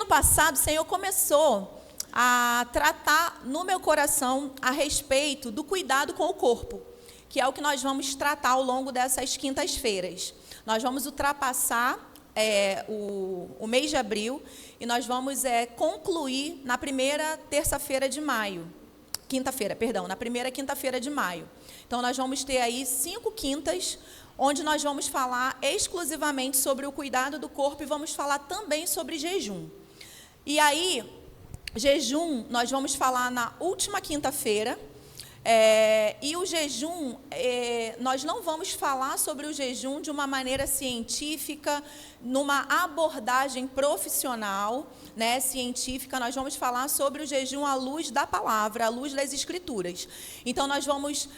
passado, o Senhor começou a tratar no meu coração a respeito do cuidado com o corpo, que é o que nós vamos tratar ao longo dessas quintas-feiras. Nós vamos ultrapassar o mês de abril e nós vamos concluir na primeira terça-feira de maio. Na primeira quinta-feira de maio. Então, nós vamos ter aí 5 quintas, onde nós vamos falar exclusivamente sobre o cuidado do corpo e vamos falar também sobre jejum. E aí, jejum, nós vamos falar na última quinta-feira, e o jejum, nós não vamos falar sobre o jejum de uma maneira científica, numa abordagem profissional, né, científica. Nós vamos falar sobre o jejum à luz da palavra, à luz das escrituras. Então, nós vamos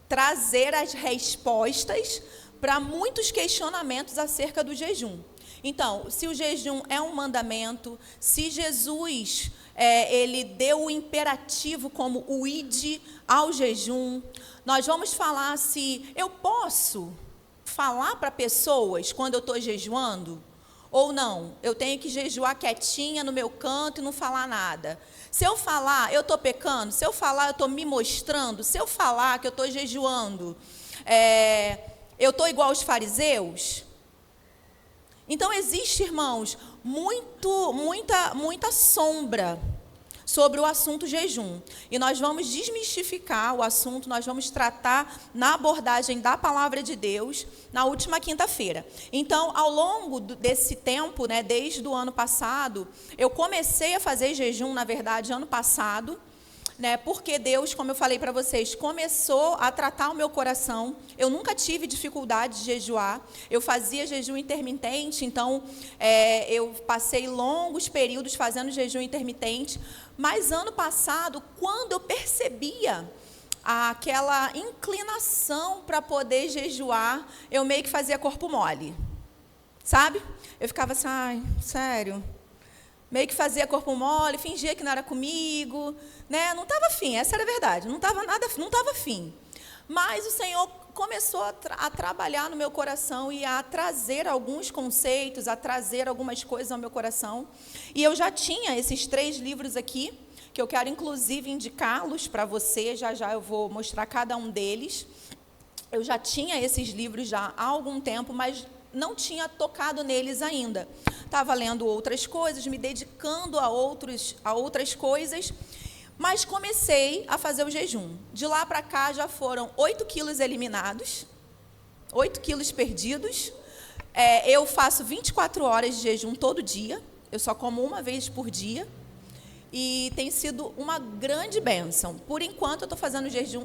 trazer as respostas para muitos questionamentos acerca do jejum. Então, se o jejum é um mandamento, se Jesus ele deu o imperativo como o ide ao jejum, nós vamos falar se eu posso falar para pessoas quando eu estou jejuando ou não. Eu tenho que jejuar quietinha no meu canto e não falar nada. Se eu falar, eu estou pecando. Se eu falar, eu estou me mostrando. Se eu falar que eu estou jejuando, eu estou igual aos fariseus. Então, existe, irmãos, muita sombra sobre o assunto jejum. E nós vamos desmistificar o assunto, nós vamos tratar na abordagem da palavra de Deus na última quinta-feira. Então, ao longo desse tempo, né, desde o ano passado, eu comecei a fazer jejum, na verdade, ano passado, né, porque Deus, como eu falei para vocês, começou a tratar o meu coração. Eu nunca tive dificuldade de jejuar. Eu fazia jejum intermitente, então eu passei longos períodos fazendo jejum intermitente. Mas ano passado, quando eu percebia aquela inclinação para poder jejuar, eu meio que fazia corpo mole, sabe? Eu ficava assim, ai, sério? Meio que fazia corpo mole, fingia que não era comigo, né? Não estava afim, essa era a verdade, não estava afim. Mas o Senhor começou a trabalhar no meu coração e a trazer alguns conceitos, a trazer algumas coisas ao meu coração. E eu já tinha esses 3 livros aqui, que eu quero inclusive indicá-los para você, já eu vou mostrar cada um deles. Eu já tinha esses livros já há algum tempo, mas não tinha tocado neles ainda. Estava lendo outras coisas, me dedicando a outras coisas, mas comecei a fazer o jejum. De lá para cá já foram 8 quilos eliminados, 8 quilos perdidos. Eu faço 24 horas de jejum todo dia, eu só como uma vez por dia, e tem sido uma grande bênção. Por enquanto, eu estou fazendo jejum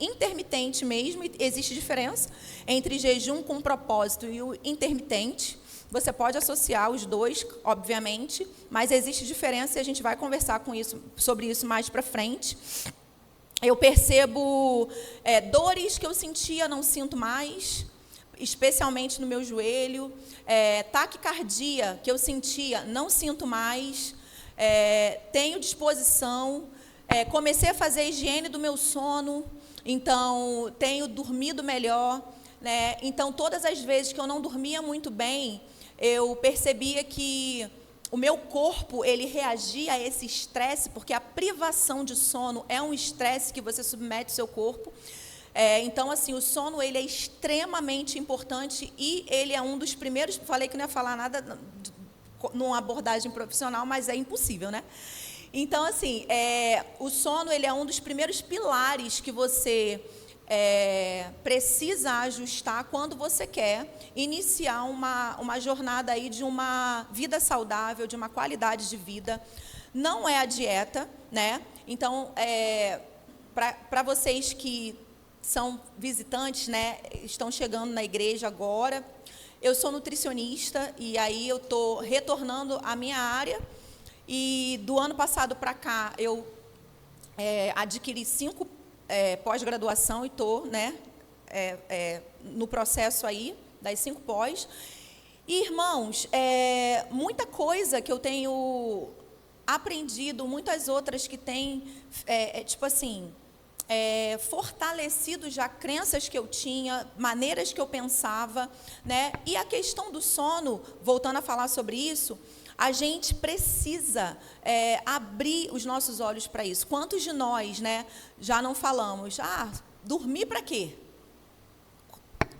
intermitente mesmo. Existe diferença entre jejum com propósito e o intermitente. Você pode associar os dois, obviamente, mas existe diferença e a gente vai conversar sobre isso mais para frente. Eu percebo dores que eu sentia, não sinto mais, especialmente no meu joelho. Taquicardia que eu sentia, não sinto mais. Tenho disposição, comecei a fazer a higiene do meu sono, então tenho dormido melhor, né? Então, todas as vezes que eu não dormia muito bem, eu percebia que o meu corpo, ele reagia a esse estresse, porque a privação de sono é um estresse que você submete ao seu corpo. Então, assim, o sono, ele é extremamente importante e ele é um dos primeiros, falei que não ia falar nada numa abordagem profissional, mas é impossível, né? Então, assim, o sono, ele é um dos primeiros pilares que você precisa ajustar quando você quer iniciar uma jornada aí de uma vida saudável, de uma qualidade de vida. Não é a dieta, né? Então, para vocês que são visitantes, né, estão chegando na igreja agora, eu sou nutricionista e aí eu estou retornando à minha área. E do ano passado para cá, eu adquiri 5 pós-graduação e estou, né, no processo aí das 5 pós. E, irmãos, muita coisa que eu tenho aprendido, muitas outras que têm, tipo assim, fortalecido já crenças que eu tinha, maneiras que eu pensava, né? E a questão do sono, voltando a falar sobre isso, A gente precisa abrir os nossos olhos para isso. Quantos de nós, né, já não falamos, dormir para quê?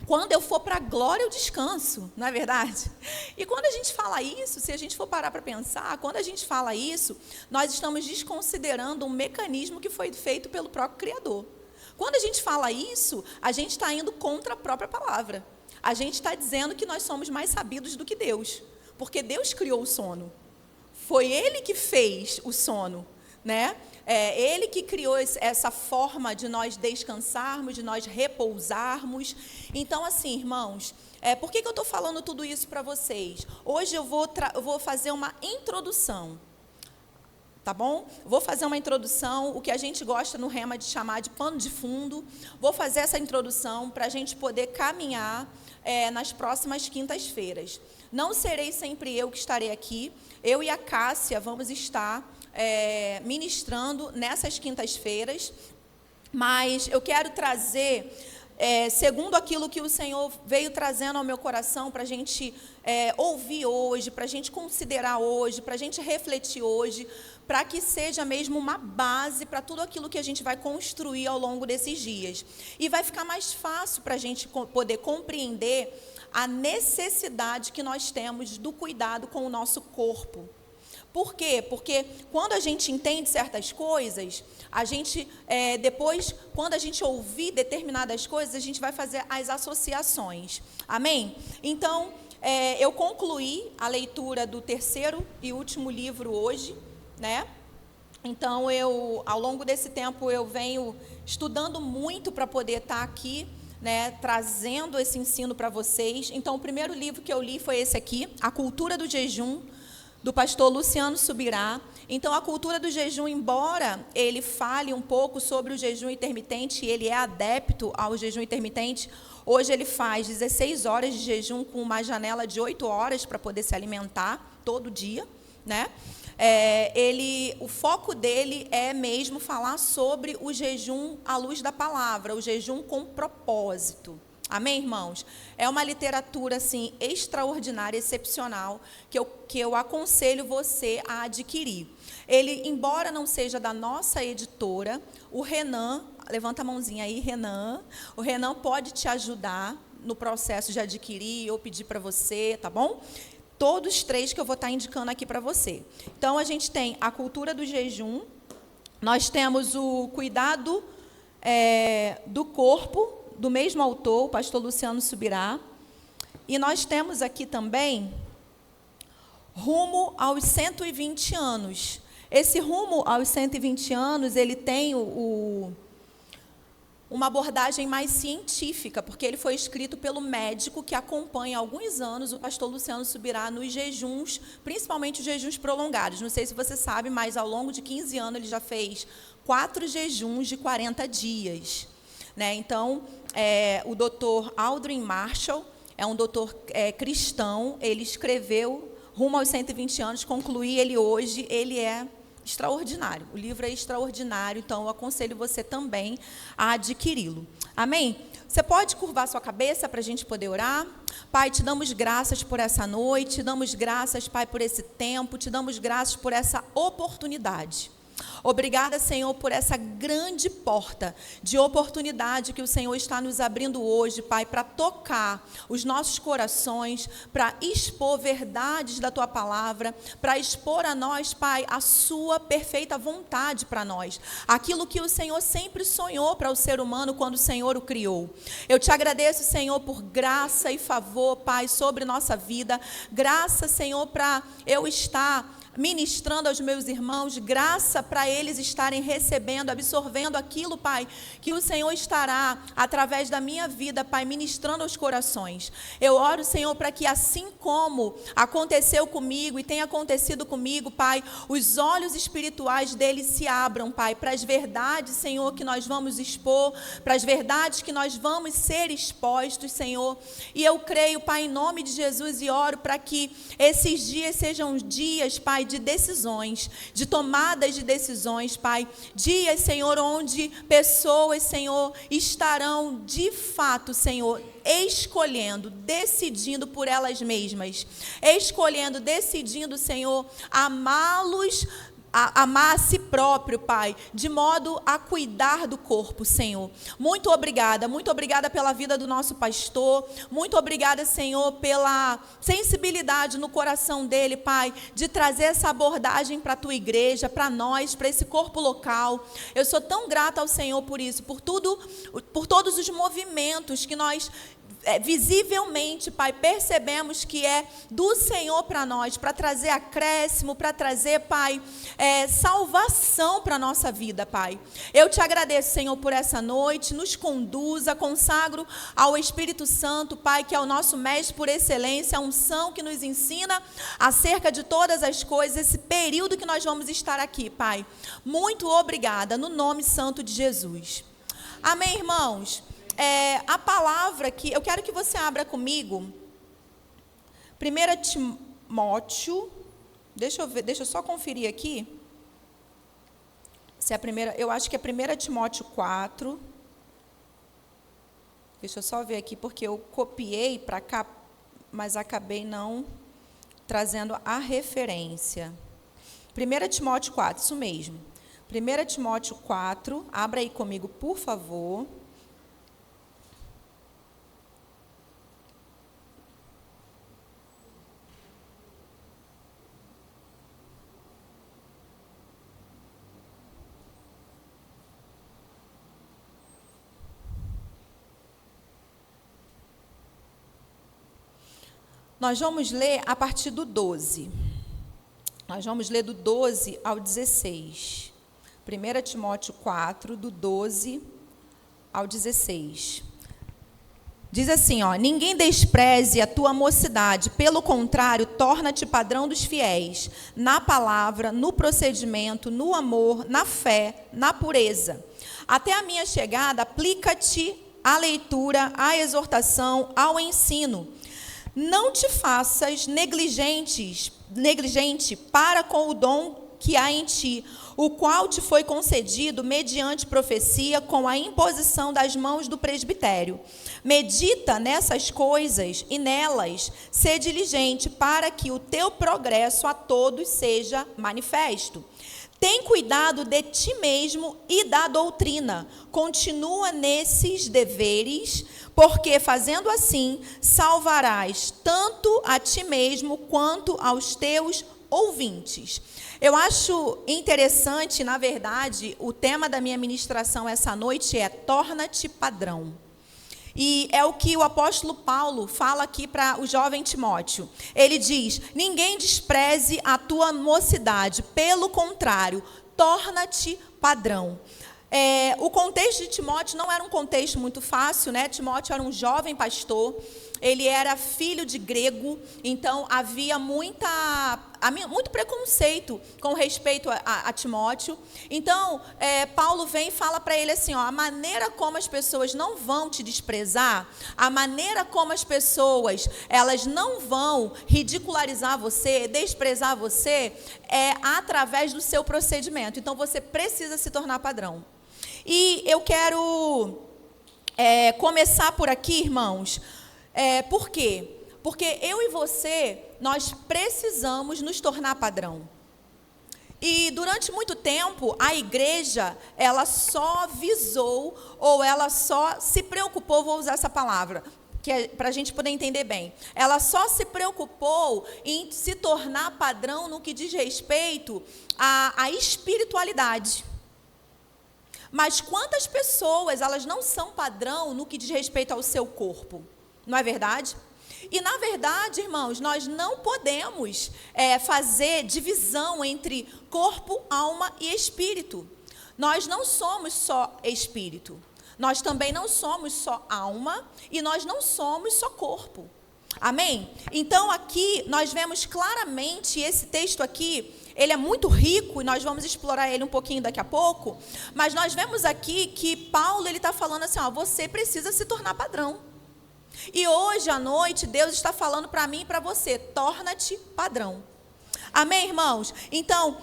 Quando eu for para a glória, eu descanso, não é verdade? E quando a gente fala isso, se a gente for parar para pensar, quando a gente fala isso, nós estamos desconsiderando um mecanismo que foi feito pelo próprio Criador. Quando a gente fala isso, a gente está indo contra a própria palavra. A gente está dizendo que nós somos mais sabidos do que Deus, porque Deus criou o sono. Foi Ele que fez o sono, né? Ele que criou essa forma de nós descansarmos, de nós repousarmos. Então, assim, irmãos, por que eu estou falando tudo isso para vocês? Hoje eu vou fazer uma introdução, tá bom? Vou fazer uma introdução, o que a gente gosta no Rema de chamar de pano de fundo. Vou fazer essa introdução para a gente poder caminhar nas próximas quintas-feiras. Não serei sempre eu que estarei aqui. Eu e a Cássia vamos estar ministrando nessas quintas-feiras, mas eu quero trazer, segundo aquilo que o Senhor veio trazendo ao meu coração, para a gente ouvir hoje, para a gente considerar hoje, para a gente refletir hoje, para que seja mesmo uma base para tudo aquilo que a gente vai construir ao longo desses dias. E vai ficar mais fácil para a gente poder compreender a necessidade que nós temos do cuidado com o nosso corpo. Por quê? Porque quando a gente entende certas coisas, a gente, depois, quando a gente ouvir determinadas coisas, a gente vai fazer as associações. Amém? Então, eu concluí a leitura do terceiro e último livro hoje, né? Então, ao longo desse tempo, eu venho estudando muito para poder estar aqui, né, trazendo esse ensino para vocês. Então, o primeiro livro que eu li foi esse aqui, A Cultura do Jejum, do pastor Luciano Subirá. Então, a cultura do jejum, embora ele fale um pouco sobre o jejum intermitente, ele é adepto ao jejum intermitente, hoje ele faz 16 horas de jejum com uma janela de 8 horas para poder se alimentar todo dia, né? O foco dele é mesmo falar sobre o jejum à luz da palavra, o jejum com propósito. Amém, irmãos? É uma literatura, assim, extraordinária, excepcional, que eu aconselho você a adquirir. Ele, embora não seja da nossa editora, o Renan, levanta a mãozinha aí, Renan. O Renan pode te ajudar no processo de adquirir ou pedir para você, tá bom? Todos três que eu vou estar indicando aqui para você. Então, a gente tem a cultura do jejum, nós temos o cuidado do corpo, do mesmo autor, o pastor Luciano Subirá. E nós temos aqui também Rumo aos 120 anos. Esse Rumo aos 120 anos, ele tem uma abordagem mais científica, porque ele foi escrito pelo médico que acompanha há alguns anos o pastor Luciano Subirá nos jejuns, principalmente os jejuns prolongados. Não sei se você sabe, mas ao longo de 15 anos ele já fez 4 jejuns de 40 dias. Né? Então, o doutor Aldrin Marshall é um doutor cristão, ele escreveu Rumo aos 120 anos, concluí ele hoje, ele é extraordinário, o livro é extraordinário, então eu aconselho você também a adquiri-lo. Amém? Você pode curvar sua cabeça para a gente poder orar? Pai, te damos graças por essa noite, te damos graças, Pai, por esse tempo, te damos graças por essa oportunidade. Obrigada, Senhor, por essa grande porta de oportunidade que o Senhor está nos abrindo hoje, Pai, para tocar os nossos corações, para expor verdades da Tua palavra, para expor a nós, Pai, a Sua perfeita vontade para nós. Aquilo que o Senhor sempre sonhou para o ser humano quando o Senhor o criou. Eu te agradeço, Senhor, por graça e favor, Pai, sobre nossa vida. Graça, Senhor, para eu estar ministrando aos meus irmãos, graça para eles estarem recebendo, absorvendo aquilo, Pai, que o Senhor estará, através da minha vida, Pai, ministrando aos corações. Eu oro, Senhor, para que assim como aconteceu comigo e tem acontecido comigo, Pai, os olhos espirituais deles se abram, Pai, para as verdades, Senhor, que nós vamos expor, para as verdades que nós vamos ser expostos, Senhor. E eu creio, Pai, em nome de Jesus, e oro para que esses dias sejam dias, Pai, Pai, de decisões, de tomadas de decisões, Pai. Dias, Senhor, onde pessoas, Senhor, estarão de fato, Senhor, escolhendo, decidindo por elas mesmas, escolhendo, decidindo, Senhor, amá-los, amar a si próprio, Pai, de modo a cuidar do corpo, Senhor. Muito obrigada pela vida do nosso pastor, muito obrigada, Senhor, pela sensibilidade no coração dele, Pai, de trazer essa abordagem para a tua igreja, para nós, para esse corpo local. Eu sou tão grata ao Senhor por isso, por tudo, por todos os movimentos que nós visivelmente, Pai, percebemos que é do Senhor para nós, para trazer acréscimo, para trazer, Pai, salvação para a nossa vida, Pai. Eu te agradeço, Senhor, por essa noite, nos conduza, consagro ao Espírito Santo, Pai, que é o nosso mestre por excelência, a unção que nos ensina acerca de todas as coisas, esse período que nós vamos estar aqui, Pai. Muito obrigada, no nome santo de Jesus. Amém, irmãos? A palavra que eu quero que você abra comigo, 1 Timóteo, deixa eu só conferir aqui, se é a primeira, eu acho que é 1 Timóteo 4, deixa eu só ver aqui, porque eu copiei para cá, mas acabei não trazendo a referência. 1 Timóteo 4, isso mesmo, 1 Timóteo 4, abra aí comigo, por favor. Nós vamos ler a partir do 12. Nós vamos ler do 12 ao 16. 1 Timóteo 4, do 12 ao 16. Diz assim, ó: ninguém despreze a tua mocidade, pelo contrário, torna-te padrão dos fiéis, na palavra, no procedimento, no amor, na fé, na pureza. Até a minha chegada, aplica-te à leitura, à exortação, ao ensino. Não te faças negligente para com o dom que há em ti, o qual te foi concedido mediante profecia com a imposição das mãos do presbitério. Medita nessas coisas e nelas sê diligente para que o teu progresso a todos seja manifesto. Tem cuidado de ti mesmo e da doutrina. Continua nesses deveres, porque fazendo assim, salvarás tanto a ti mesmo quanto aos teus ouvintes. Eu acho interessante, na verdade, o tema da minha ministração essa noite é torna-te padrão. E é o que o apóstolo Paulo fala aqui para o jovem Timóteo. Ele diz: ninguém despreze a tua mocidade, pelo contrário, torna-te padrão. O contexto de Timóteo não era um contexto muito fácil, né? Timóteo era um jovem pastor, ele era filho de grego, então havia muito preconceito com respeito a Timóteo. Então, Paulo vem e fala para ele assim, ó, a maneira como as pessoas não vão te desprezar, a maneira como as pessoas, elas não vão ridicularizar você, desprezar você, é através do seu procedimento. Então, você precisa se tornar padrão. E eu quero começar por aqui, irmãos. Por quê? Porque eu e você, nós precisamos nos tornar padrão. E durante muito tempo, a igreja, ela só visou, ou ela só se preocupou, vou usar essa palavra, que é para a gente poder entender bem. Ela só se preocupou em se tornar padrão no que diz respeito à espiritualidade. Mas quantas pessoas, elas não são padrão no que diz respeito ao seu corpo? Não é verdade? E, na verdade, irmãos, nós não podemos fazer divisão entre corpo, alma e espírito. Nós não somos só espírito. Nós também não somos só alma e nós não somos só corpo. Amém? Então, aqui, nós vemos claramente esse texto aqui. Ele é muito rico e nós vamos explorar ele um pouquinho daqui a pouco. Mas nós vemos aqui que Paulo está falando assim, ó, você precisa se tornar padrão. E hoje à noite Deus está falando para mim e para você, torna-te padrão. Amém, irmãos? Então,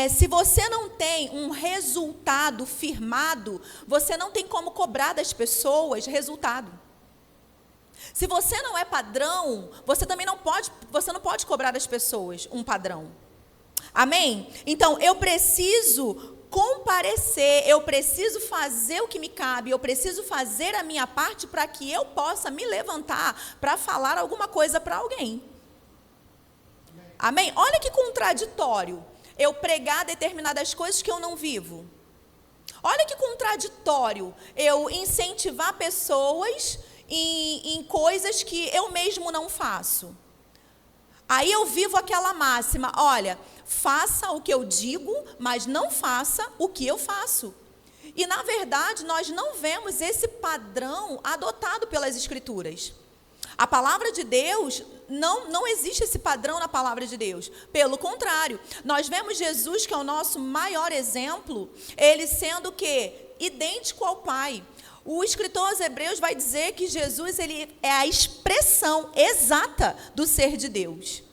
se você não tem um resultado firmado, você não tem como cobrar das pessoas resultado. Se você não é padrão, você não pode cobrar das pessoas um padrão. Amém? Então, eu preciso comparecer, eu preciso fazer o que me cabe, eu preciso fazer a minha parte para que eu possa me levantar para falar alguma coisa para alguém. Amém? Olha que contraditório eu pregar determinadas coisas que eu não vivo. Olha que contraditório eu incentivar pessoas em coisas que eu mesmo não faço. Aí eu vivo aquela máxima, olha, faça o que eu digo, mas não faça o que eu faço. E, na verdade, nós não vemos esse padrão adotado pelas Escrituras. A palavra de Deus, não existe esse padrão na palavra de Deus. Pelo contrário, nós vemos Jesus, que é o nosso maior exemplo, ele sendo o quê? Idêntico ao Pai. O escritor aos Hebreus vai dizer que Jesus ele é a expressão exata do ser de Deus.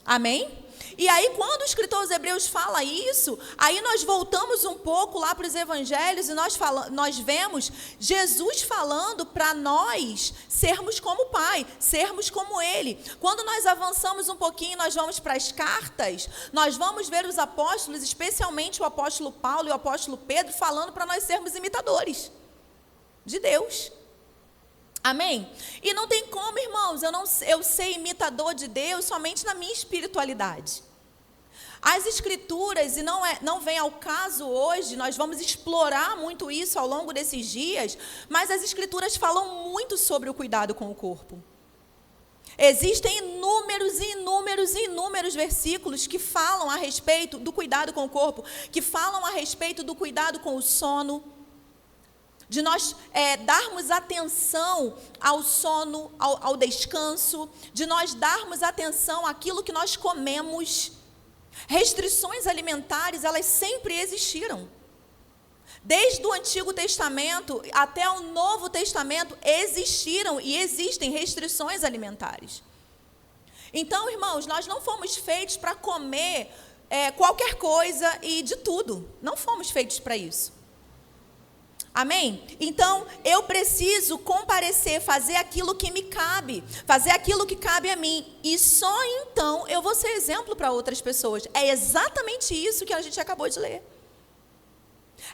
Amém? E aí, quando o escritor aos Hebreus fala isso, aí nós voltamos um pouco lá para os evangelhos e nós vemos Jesus falando para nós sermos como o Pai, sermos como Ele. Quando nós avançamos um pouquinho, nós vamos para as cartas, nós vamos ver os apóstolos, especialmente o apóstolo Paulo e o apóstolo Pedro, falando para nós sermos imitadores de Deus. Amém? E não tem como, irmãos, eu ser imitador de Deus somente na minha espiritualidade. As Escrituras, e não vem ao caso hoje, nós vamos explorar muito isso ao longo desses dias, mas as Escrituras falam muito sobre o cuidado com o corpo. Existem inúmeros versículos que falam a respeito do cuidado com o corpo, que falam a respeito do cuidado com o sono, de nós darmos atenção ao sono, ao descanso, de nós darmos atenção àquilo que nós comemos. Restrições alimentares, elas sempre existiram. Desde o Antigo Testamento até o Novo Testamento, existiram e existem restrições alimentares. Então, irmãos, nós não fomos feitos para comer qualquer coisa e de tudo. Não fomos feitos para isso. Amém? Então, eu preciso comparecer, fazer aquilo que me cabe, fazer aquilo que cabe a mim. E só então eu vou ser exemplo para outras pessoas. É exatamente isso que a gente acabou de ler.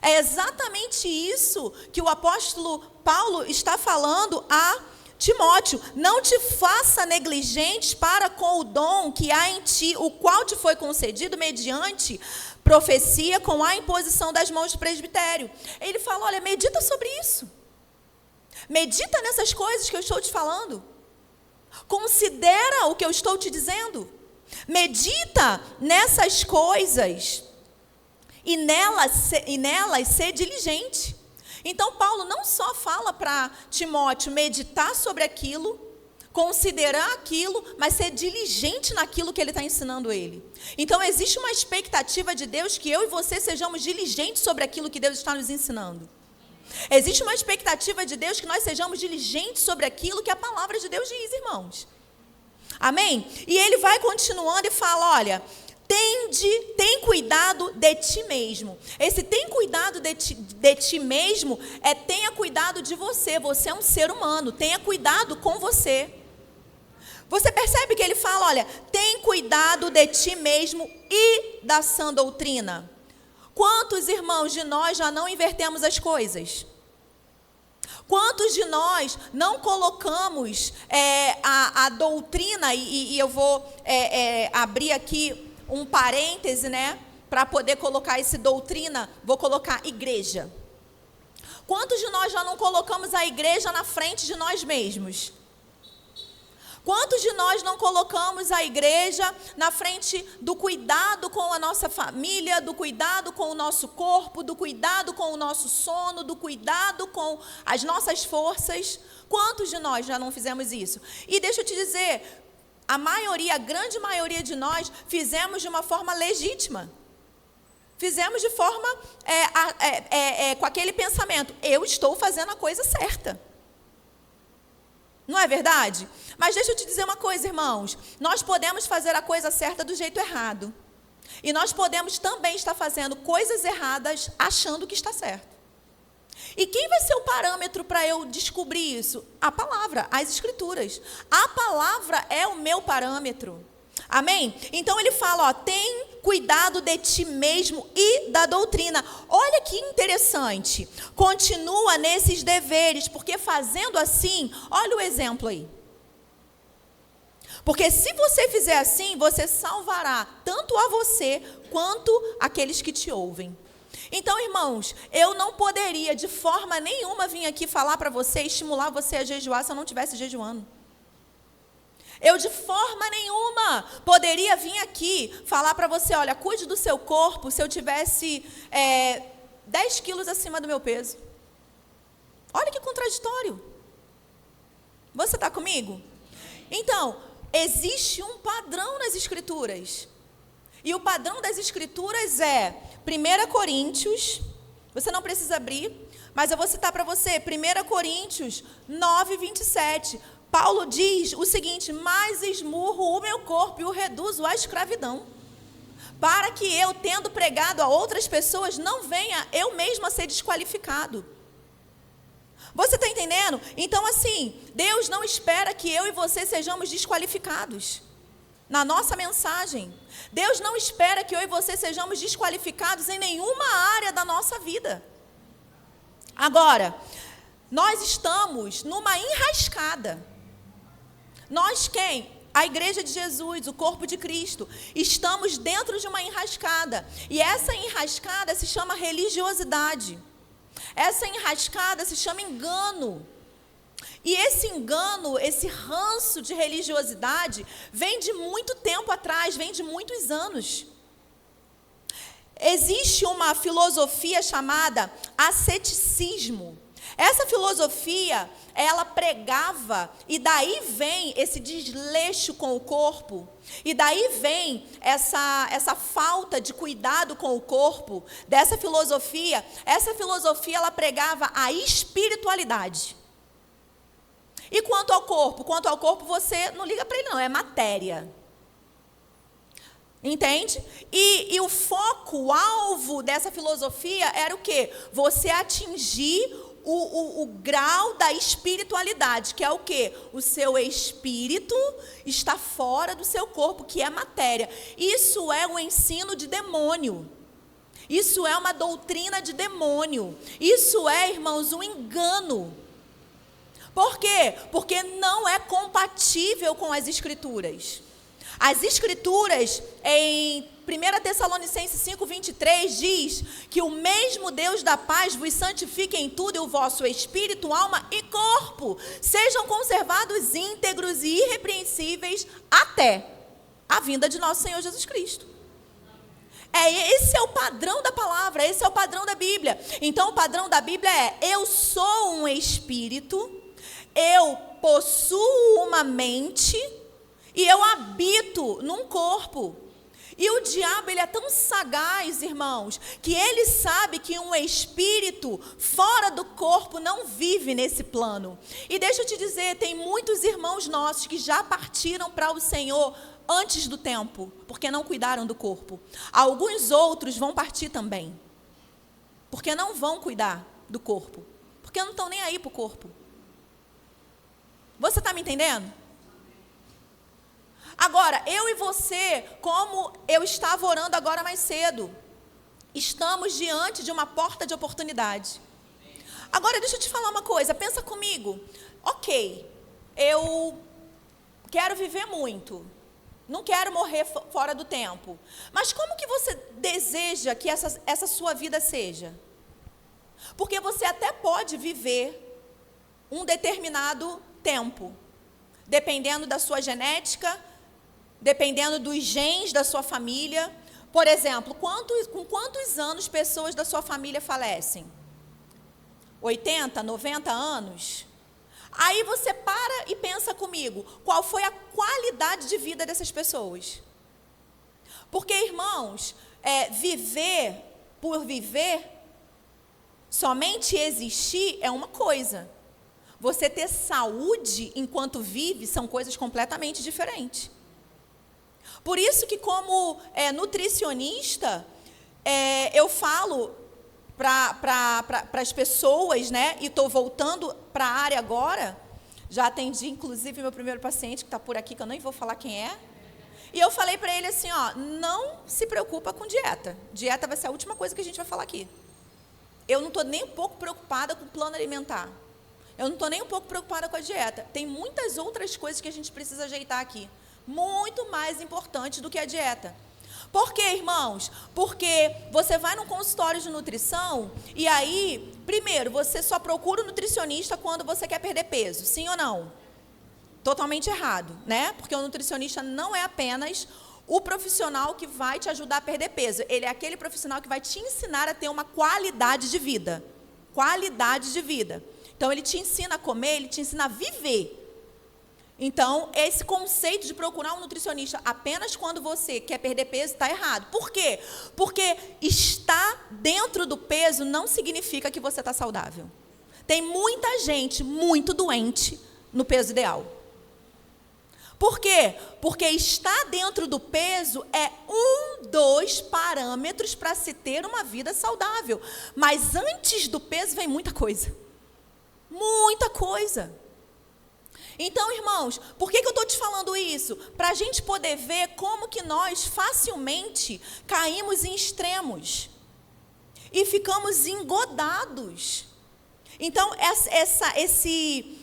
É exatamente isso que o apóstolo Paulo está falando a Timóteo. Não te faça negligente para com o dom que há em ti, o qual te foi concedido mediante profecia com a imposição das mãos do presbitério. Ele fala, olha, medita sobre isso. Medita nessas coisas que eu estou te falando. Considera o que eu estou te dizendo. Medita nessas coisas. E nelas ser diligente. Então, Paulo não só fala para Timóteo meditar sobre aquilo, considerar aquilo, mas ser diligente naquilo que ele está ensinando ele. Então, existe uma expectativa de Deus que eu e você sejamos diligentes sobre aquilo que Deus está nos ensinando. Existe uma expectativa de Deus que nós sejamos diligentes sobre aquilo que a palavra de Deus diz, irmãos. Amém? E ele vai continuando e fala, olha, tem cuidado de ti mesmo. Esse tem cuidado de ti mesmo tenha cuidado de você. Você é um ser humano, tenha cuidado com você. Você percebe que ele fala, olha, tem cuidado de ti mesmo e da sã doutrina. Quantos irmãos de nós já não invertemos as coisas? Quantos de nós não colocamos a doutrina, e eu vou abrir aqui um parêntese, né, para poder colocar esse doutrina, vou colocar igreja. Quantos de nós já não colocamos a igreja na frente de nós mesmos? Quantos de nós não colocamos a igreja na frente do cuidado com a nossa família, do cuidado com o nosso corpo, do cuidado com o nosso sono, do cuidado com as nossas forças? Quantos de nós já não fizemos isso? E deixa eu te dizer, a grande maioria de nós fizemos de uma forma legítima. Fizemos de forma, com aquele pensamento, eu estou fazendo a coisa certa. Não é verdade? Mas deixa eu te dizer uma coisa, irmãos. Nós podemos fazer a coisa certa do jeito errado. E nós podemos também estar fazendo coisas erradas achando que está certo. E quem vai ser o parâmetro para eu descobrir isso? A palavra, as escrituras. A palavra é o meu parâmetro. Amém? Então ele fala, tem cuidado de ti mesmo e da doutrina. Olha que interessante. Continua nesses deveres, porque fazendo assim, olha o exemplo aí. Porque se você fizer assim, você salvará tanto a você quanto aqueles que te ouvem. Então, irmãos, eu não poderia de forma nenhuma vir aqui falar para você, estimular você a jejuar se eu não estivesse jejuando. Eu de forma nenhuma poderia vir aqui falar para você, olha, cuide do seu corpo se eu tivesse 10 quilos acima do meu peso. Olha que contraditório. Você está comigo? Então, existe um padrão nas Escrituras. E o padrão das Escrituras é 1 Coríntios, você não precisa abrir, mas eu vou citar para você, 1 Coríntios 9, 27. Paulo diz o seguinte, mas esmurro o meu corpo e o reduzo à escravidão, para que eu, tendo pregado a outras pessoas, não venha eu mesmo a ser desqualificado. Você está entendendo? Então, assim, Deus não espera que eu e você sejamos desqualificados na nossa mensagem. Deus não espera que eu e você sejamos desqualificados em nenhuma área da nossa vida. Agora, nós estamos numa enrascada. Nós quem? A igreja de Jesus, o corpo de Cristo, estamos dentro de uma enrascada. E essa enrascada se chama religiosidade. Essa enrascada se chama engano. E esse engano, esse ranço de religiosidade, vem de muito tempo atrás, vem de muitos anos. Existe uma filosofia chamada asceticismo. Essa filosofia, ela pregava, e daí vem esse desleixo com o corpo, e daí vem essa falta de cuidado com o corpo, dessa filosofia. Essa filosofia, ela pregava a espiritualidade. E quanto ao corpo você não liga para ele não, é matéria. Entende? E o foco, o alvo dessa filosofia era o quê? Você atingir o grau da espiritualidade, que é o quê? O seu espírito está fora do seu corpo, que é matéria. Isso é um ensino de demônio. Isso é uma doutrina de demônio. Isso é, irmãos, um engano. Por quê? Porque não é compatível com as Escrituras. As Escrituras, em 1 Tessalonicenses 5:23, diz que o mesmo Deus da paz vos santifique em tudo, e o vosso espírito, alma e corpo sejam conservados íntegros e irrepreensíveis até a vinda de nosso Senhor Jesus Cristo. Esse é o padrão da palavra, esse é o padrão da Bíblia. Então, o padrão da Bíblia é: eu sou um espírito, eu possuo uma mente e eu habito num corpo. E o diabo, ele é tão sagaz, irmãos, que ele sabe que um espírito fora do corpo não vive nesse plano. E deixa eu te dizer, tem muitos irmãos nossos que já partiram para o Senhor antes do tempo, porque não cuidaram do corpo. Alguns outros vão partir também, porque não vão cuidar do corpo, porque não estão nem aí para o corpo. Você está me entendendo? Agora, eu e você, como eu estava orando agora mais cedo, estamos diante de uma porta de oportunidade. Agora, deixa eu te falar uma coisa, pensa comigo. Ok, eu quero viver muito, não quero morrer fora do tempo. Mas como que você deseja que essa sua vida seja? Porque você até pode viver um determinado tempo, dependendo da sua genética, dependendo dos genes da sua família. Por exemplo, com quantos anos pessoas da sua família falecem? 80, 90 anos? Aí você para e pensa comigo, qual foi a qualidade de vida dessas pessoas? Porque, irmãos, viver por viver, somente existir é uma coisa. você ter saúde enquanto vive são coisas completamente diferentes. Por isso que, como nutricionista, eu falo para as pessoas, né? E estou voltando para a área agora. Já atendi, inclusive, meu primeiro paciente, que está por aqui, que eu nem vou falar quem é. E eu falei para ele assim, ó, não se preocupa com dieta. Dieta vai ser a última coisa que a gente vai falar aqui. Eu não estou nem um pouco preocupada com o plano alimentar. Eu não estou nem um pouco preocupada com a dieta. Tem muitas outras coisas que a gente precisa ajeitar aqui. Muito mais importantes do que a dieta. Por quê, irmãos? Porque você vai num consultório de nutrição e aí, primeiro, você só procura o nutricionista quando você quer perder peso. Sim ou não? Totalmente errado, né? Porque o nutricionista não é apenas o profissional que vai te ajudar a perder peso. Ele é aquele profissional que vai te ensinar a ter uma qualidade de vida. Qualidade de vida. Então, ele te ensina a comer, ele te ensina a viver. Então, esse conceito de procurar um nutricionista apenas quando você quer perder peso está errado. Por quê? Porque estar dentro do peso não significa que você está saudável. Tem muita gente muito doente no peso ideal. Por quê? Porque estar dentro do peso é um dos parâmetros para se ter uma vida saudável. Mas antes do peso vem muita coisa. Muita coisa. Então, irmãos, por que eu estou te falando isso? Para a gente poder ver como que nós facilmente caímos em extremos. E ficamos engodados. Então, esse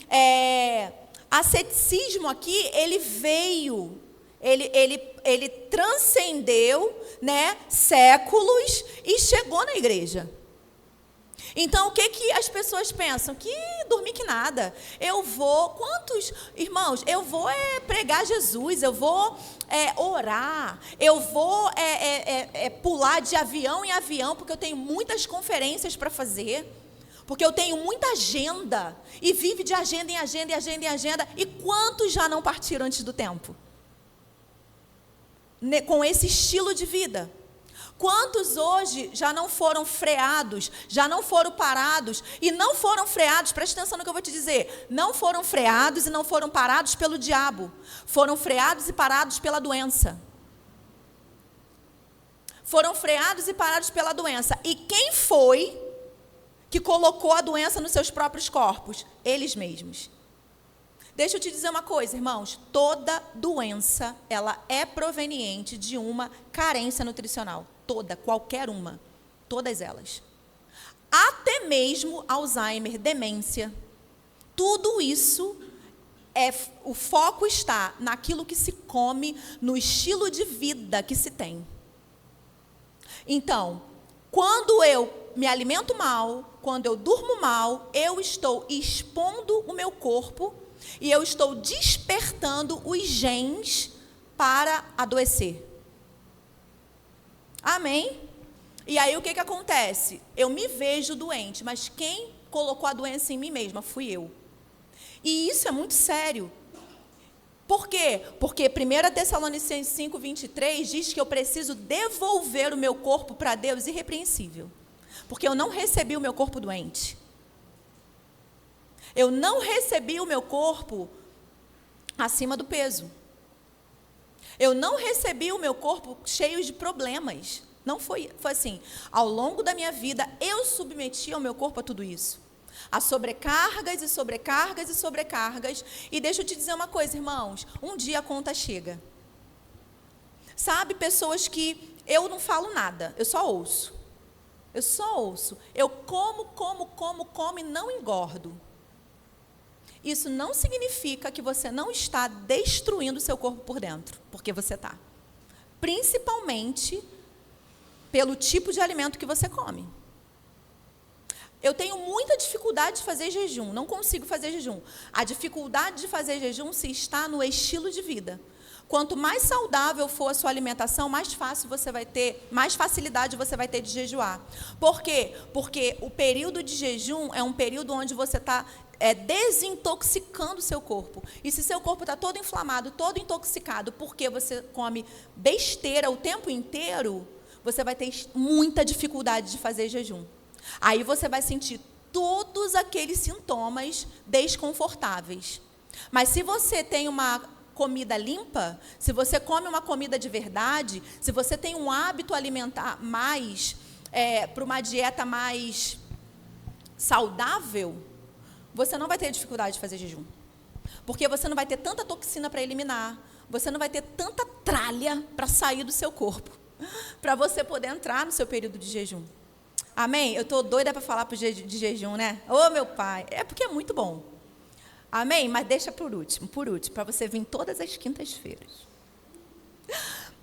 asceticismo aqui, ele veio, ele transcendeu, né, séculos e chegou na igreja. Então, o que as pessoas pensam? Que dormir que nada. Eu vou, quantos, irmãos, eu vou pregar Jesus, eu vou orar, eu vou pular de avião em avião, porque eu tenho muitas conferências para fazer. Porque eu tenho muita agenda, e vive de agenda em agenda, em agenda em agenda. E quantos já não partiram antes do tempo? Com esse estilo de vida. Quantos hoje já não foram freados, já não foram parados, e não foram freados, presta atenção no que eu vou te dizer, não foram freados e não foram parados pelo diabo, foram freados e parados pela doença. Foram freados e parados pela doença. E quem foi que colocou a doença nos seus próprios corpos? Eles mesmos. Deixa eu te dizer uma coisa, irmãos. Toda doença, ela é proveniente de uma carência nutricional. Toda, qualquer uma. Todas elas. Até mesmo Alzheimer, demência. Tudo isso, o foco está naquilo que se come, no estilo de vida que se tem. Então, quando eu me alimento mal, quando eu durmo mal, eu estou expondo o meu corpo e eu estou despertando os genes para adoecer. Amém? E aí o que acontece? Eu me vejo doente, mas quem colocou a doença em mim mesma fui eu. E isso é muito sério. Por quê? Porque 1 Tessalonicenses 5:23 diz que eu preciso devolver o meu corpo para Deus irrepreensível. Porque eu não recebi o meu corpo doente. Eu não recebi o meu corpo acima do peso. Eu não recebi o meu corpo cheio de problemas. Não foi assim. Ao longo da minha vida, eu submeti ao meu corpo a tudo isso. A sobrecargas e sobrecargas e sobrecargas. E deixa eu te dizer uma coisa, irmãos. Um dia a conta chega. Sabe, pessoas que eu não falo nada, eu só ouço. Eu só ouço. Eu como e não engordo. Isso não significa que você não está destruindo o seu corpo por dentro, porque você está. Principalmente pelo tipo de alimento que você come. Eu tenho muita dificuldade de fazer jejum, não consigo fazer jejum. A dificuldade de fazer jejum se está no estilo de vida. Quanto mais saudável for a sua alimentação, mais facilidade você vai ter de jejuar. Por quê? Porque o período de jejum é um período onde você está desintoxicando o seu corpo. E se seu corpo está todo inflamado, todo intoxicado, porque você come besteira o tempo inteiro, você vai ter muita dificuldade de fazer jejum. Aí você vai sentir todos aqueles sintomas desconfortáveis. Mas se você tem uma comida limpa, se você come uma comida de verdade, se você tem um hábito alimentar mais, para uma dieta mais saudável, você não vai ter dificuldade de fazer jejum. Porque você não vai ter tanta toxina para eliminar, você não vai ter tanta tralha para sair do seu corpo, para você poder entrar no seu período de jejum. Amém? Eu estou doida para falar de jejum, né? Ô, meu pai, é porque é muito bom. Amém? Mas deixa por último, para você vir todas as quintas-feiras.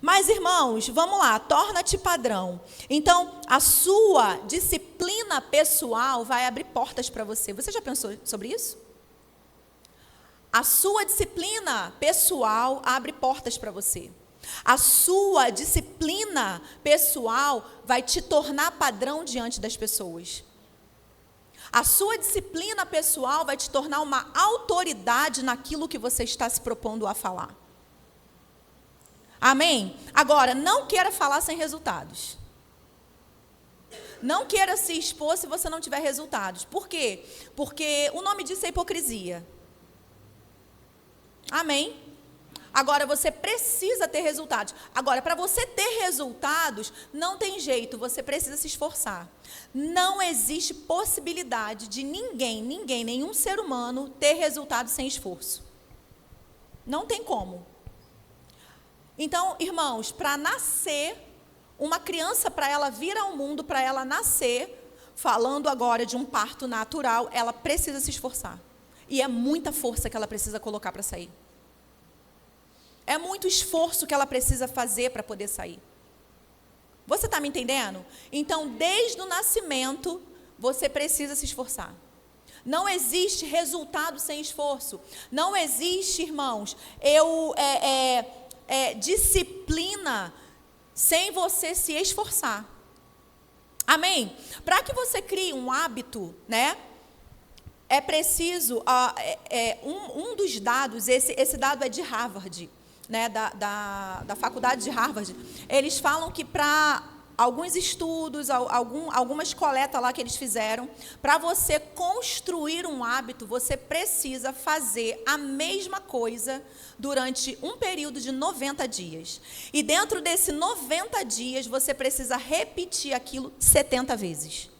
Mas, irmãos, vamos lá, torna-te padrão. Então, a sua disciplina pessoal vai abrir portas para você. Você já pensou sobre isso? A sua disciplina pessoal abre portas para você. A sua disciplina pessoal vai te tornar padrão diante das pessoas. A sua disciplina pessoal vai te tornar uma autoridade naquilo que você está se propondo a falar. Amém? Agora, não queira falar sem resultados. Não queira se expor se você não tiver resultados. Por quê? Porque o nome disso é hipocrisia. Amém? Agora, você precisa ter resultados. Agora, para você ter resultados, não tem jeito, você precisa se esforçar. Não existe possibilidade de nenhum ser humano ter resultado sem esforço. Não tem como. Então, irmãos, para nascer, uma criança, para ela vir ao mundo, para ela nascer, falando agora de um parto natural, ela precisa se esforçar. E é muita força que ela precisa colocar para sair. É muito esforço que ela precisa fazer para poder sair. Você está me entendendo? Então, desde o nascimento, você precisa se esforçar. Não existe resultado sem esforço. Não existe, irmãos, disciplina sem você se esforçar. Amém? Para que você crie um hábito, né? É preciso, um dos dados, esse dado é de Harvard, né, da faculdade de Harvard. Eles falam que para alguns estudos, algumas coletas lá que eles fizeram, para você construir um hábito, você precisa fazer a mesma coisa durante um período de 90 dias. E dentro desses 90 dias, você precisa repetir aquilo 70 vezes.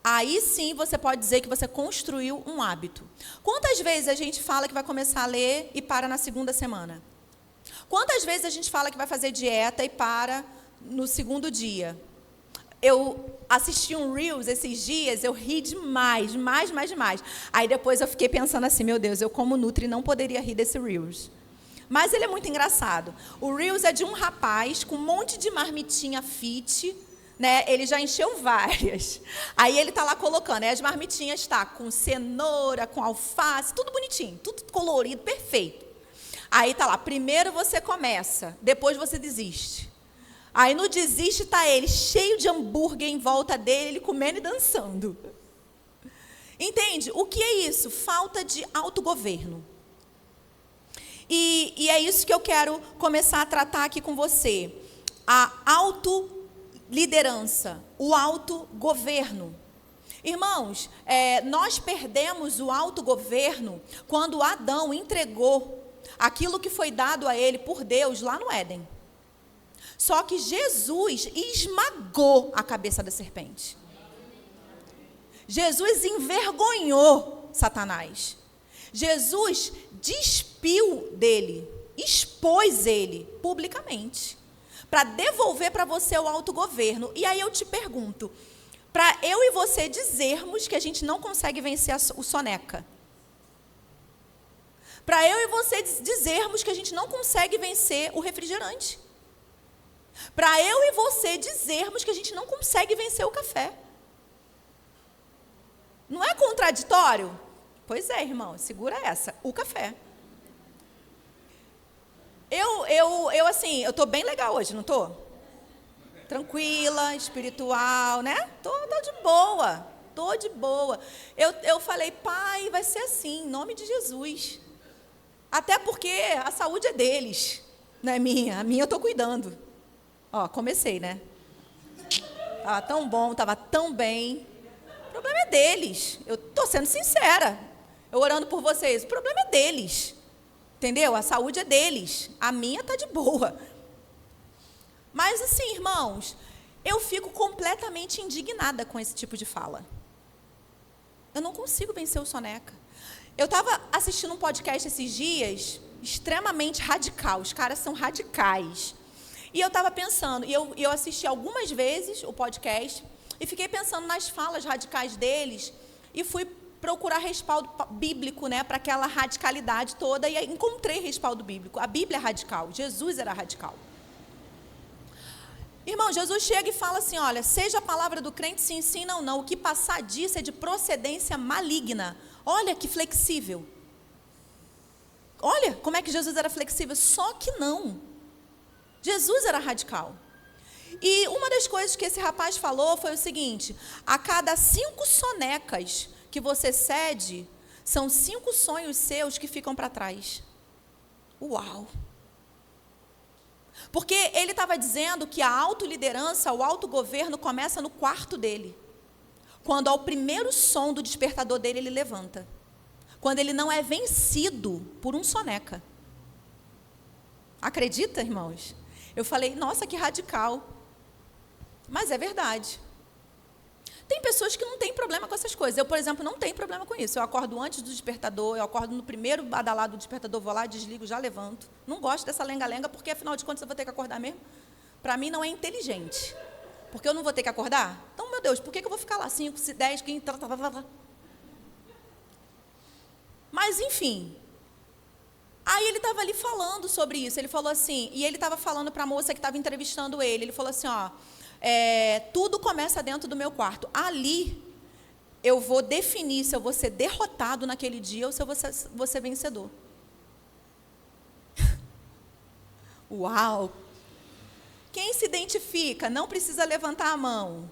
Aí sim você pode dizer que você construiu um hábito. Quantas vezes a gente fala que vai começar a ler e para na segunda semana? Quantas vezes a gente fala que vai fazer dieta e para no segundo dia? Eu assisti um Reels esses dias, eu ri demais. Aí depois eu fiquei pensando assim, meu Deus, eu como Nutri não poderia rir desse Reels. Mas ele é muito engraçado. O Reels é de um rapaz com um monte de marmitinha fit, né? Ele já encheu várias. Aí ele está lá colocando, as marmitinhas tá com cenoura, com alface, tudo bonitinho, tudo colorido, perfeito. Aí tá lá, primeiro você começa, depois você desiste. Aí no desiste está ele, cheio de hambúrguer em volta dele, ele comendo e dançando. Entende? O que é isso? Falta de autogoverno. E é isso que eu quero começar a tratar aqui com você. A autoliderança, o autogoverno. Irmãos, nós perdemos o autogoverno quando Adão entregou aquilo que foi dado a ele por Deus lá no Éden. Só que Jesus esmagou a cabeça da serpente. Jesus envergonhou Satanás. Jesus despiu dele, expôs ele publicamente, para devolver para você o autogoverno. E aí eu te pergunto, para eu e você dizermos que a gente não consegue vencer o soneca, para eu e você dizermos que a gente não consegue vencer o refrigerante, para eu e você dizermos que a gente não consegue vencer o café. Não é contraditório? Pois é, irmão, segura essa, o café. Eu tô bem legal hoje, não tô? Tranquila, espiritual, né? Tô de boa. Eu falei, pai, vai ser assim, em nome de Jesus. Até porque a saúde é deles, não é minha. A minha eu tô cuidando. Ó, comecei, né? Tava tão bom, tava tão bem. O problema é é deles. Eu estou sendo sincera. Eu orando por vocês. O problema é deles. Entendeu? A saúde é deles. A minha está de boa. Mas assim, irmãos, eu fico completamente indignada com esse tipo de fala. Eu não consigo vencer o soneca. Eu estava assistindo um podcast esses dias, extremamente radical. Os caras são radicais. E eu estava pensando, e eu assisti algumas vezes o podcast, e fiquei pensando nas falas radicais deles, e fui procurar respaldo bíblico, né, para aquela radicalidade toda, e aí encontrei respaldo bíblico. A Bíblia é radical, Jesus era radical. Irmão, Jesus chega e fala assim, olha, seja a palavra do crente se ensina ou não, o que passar disso é de procedência maligna. Olha que flexível. Olha como é que Jesus era flexível, só que não. Jesus era radical. E uma das coisas que esse rapaz falou foi o seguinte, a cada 5 sonecas que você cede, são 5 sonhos seus que ficam para trás. Uau! Porque ele estava dizendo que a autoliderança, o autogoverno começa no quarto dele. Quando ao primeiro som do despertador dele, ele levanta. Quando ele não é vencido por um soneca. Acredita, irmãos? Eu falei, nossa, que radical. Mas é verdade. Tem pessoas que não têm problema com essas coisas. Eu, por exemplo, não tenho problema com isso. Eu acordo antes do despertador, eu acordo no primeiro badalado do despertador, vou lá, desligo, já levanto. Não gosto dessa lenga-lenga, porque afinal de contas eu vou ter que acordar mesmo. Para mim não é inteligente. Porque eu não vou ter que acordar? Então, meu Deus, por que eu vou ficar lá 5, 10, 15... Mas, enfim. Aí ele estava ali falando sobre isso. Ele falou assim, e ele estava falando para a moça que estava entrevistando ele. Ele falou assim, ó, tudo começa dentro do meu quarto. Ali, eu vou definir se eu vou ser derrotado naquele dia ou se eu vou ser vencedor. Uau! Quem se identifica, não precisa levantar a mão.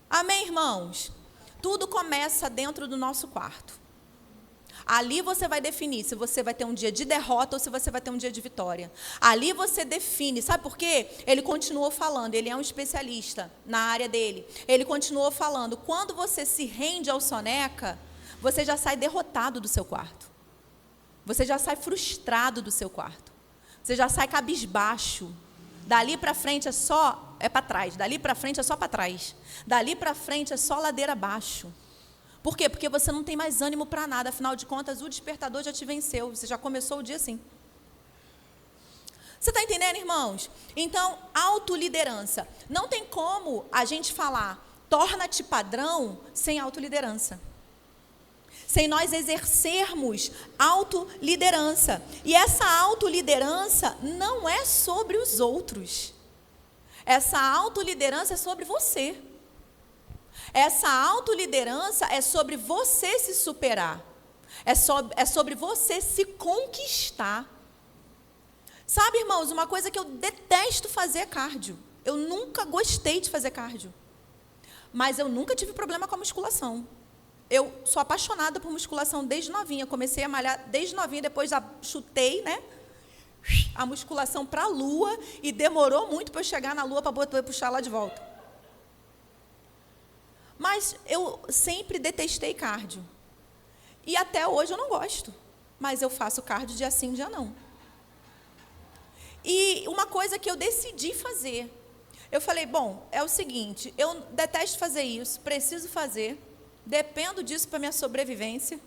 Amém, irmãos? Tudo começa dentro do nosso quarto. Ali você vai definir se você vai ter um dia de derrota ou se você vai ter um dia de vitória. Ali você define, sabe por quê? Ele continuou falando, ele é um especialista na área dele. Ele continuou falando, quando você se rende ao soneca, você já sai derrotado do seu quarto. Você já sai frustrado do seu quarto. Você já sai cabisbaixo. Dali para frente é para trás, dali para frente é só para trás. Dali para frente é só ladeira abaixo. Por quê? Porque você não tem mais ânimo para nada, afinal de contas, o despertador já te venceu, você já começou o dia assim. Você está entendendo, irmãos? Então, autoliderança. Não tem como a gente falar, torna-te padrão, sem autoliderança. Sem nós exercermos autoliderança. E essa autoliderança não é sobre os outros. Essa autoliderança é sobre você. Essa autoliderança é sobre você se superar. É sobre você se conquistar. Sabe, irmãos, uma coisa que eu detesto fazer é cardio. Eu nunca gostei de fazer cardio. Mas eu nunca tive problema com a musculação. Eu sou apaixonada por musculação desde novinha. Comecei a malhar desde novinha, depois já chutei, né? A musculação para a lua e demorou muito para eu chegar na lua para poder puxar lá de volta. Mas eu sempre detestei cardio. E até hoje eu não gosto. Mas eu faço cardio dia sim, dia não. E uma coisa que eu decidi fazer. Eu falei, bom, é o seguinte, eu detesto fazer isso, preciso fazer. Dependo disso para minha sobrevivência.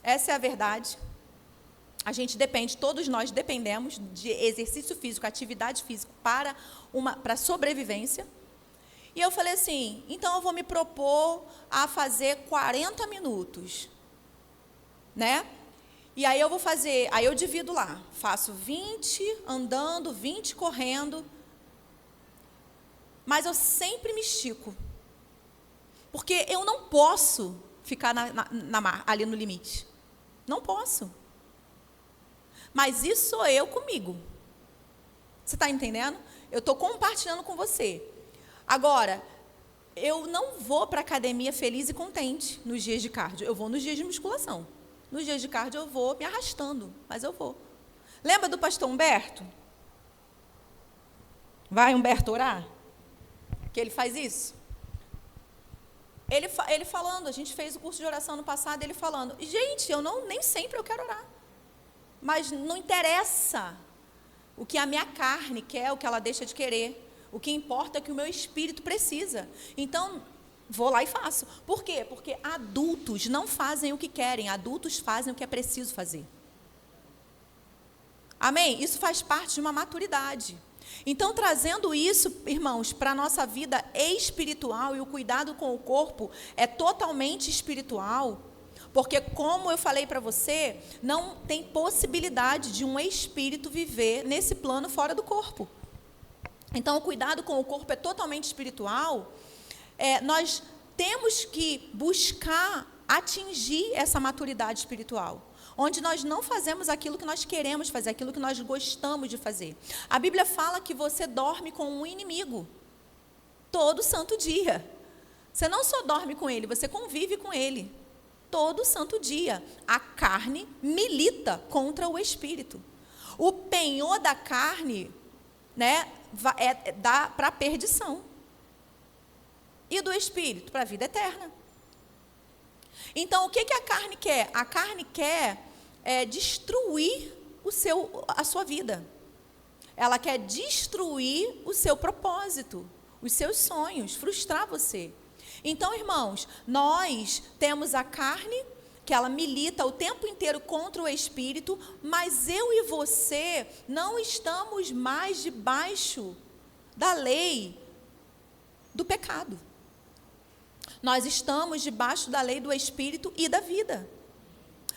Essa é a verdade. A gente depende, todos nós dependemos de exercício físico, atividade física para sobrevivência. E eu falei assim, então eu vou me propor a fazer 40 minutos, né? E aí eu vou fazer, aí eu divido lá, faço 20 andando, 20 correndo, mas eu sempre me estico, porque eu não posso ficar ali no limite, não posso. Mas isso sou eu comigo. Você está entendendo? Eu estou compartilhando com você. Agora, eu não vou para a academia feliz e contente nos dias de cardio. Eu vou nos dias de musculação. Nos dias de cardio eu vou me arrastando, mas eu vou. Lembra do pastor Humberto? Vai, Humberto, orar? Que ele faz isso? Ele falando, a gente fez o curso de oração no passado, ele falando, gente, nem sempre eu quero orar. Mas não interessa o que a minha carne quer, o que ela deixa de querer. O que importa é que o meu espírito precisa. Então, vou lá e faço. Por quê? Porque adultos não fazem o que querem, adultos fazem o que é preciso fazer. Amém? Isso faz parte de uma maturidade. Então, trazendo isso, irmãos, para a nossa vida espiritual, e o cuidado com o corpo é totalmente espiritual, porque, como eu falei para você, não tem possibilidade de um espírito viver nesse plano fora do corpo. Então, o cuidado com o corpo é totalmente espiritual. Nós temos que buscar atingir essa maturidade espiritual, onde nós não fazemos aquilo que nós queremos fazer, aquilo que nós gostamos de fazer. A Bíblia fala que você dorme com um inimigo todo santo dia. Você não só dorme com ele, você convive com ele todo santo dia. A carne milita contra o espírito. O penhor da carne, né, dá para a perdição. E do espírito? Para a vida eterna. Então, o que a carne quer? A carne quer destruir a sua vida. Ela quer destruir o seu propósito, os seus sonhos, frustrar você. Então, irmãos, nós temos a carne, que ela milita o tempo inteiro contra o espírito, mas eu e você não estamos mais debaixo da lei do pecado. Nós estamos debaixo da lei do espírito e da vida.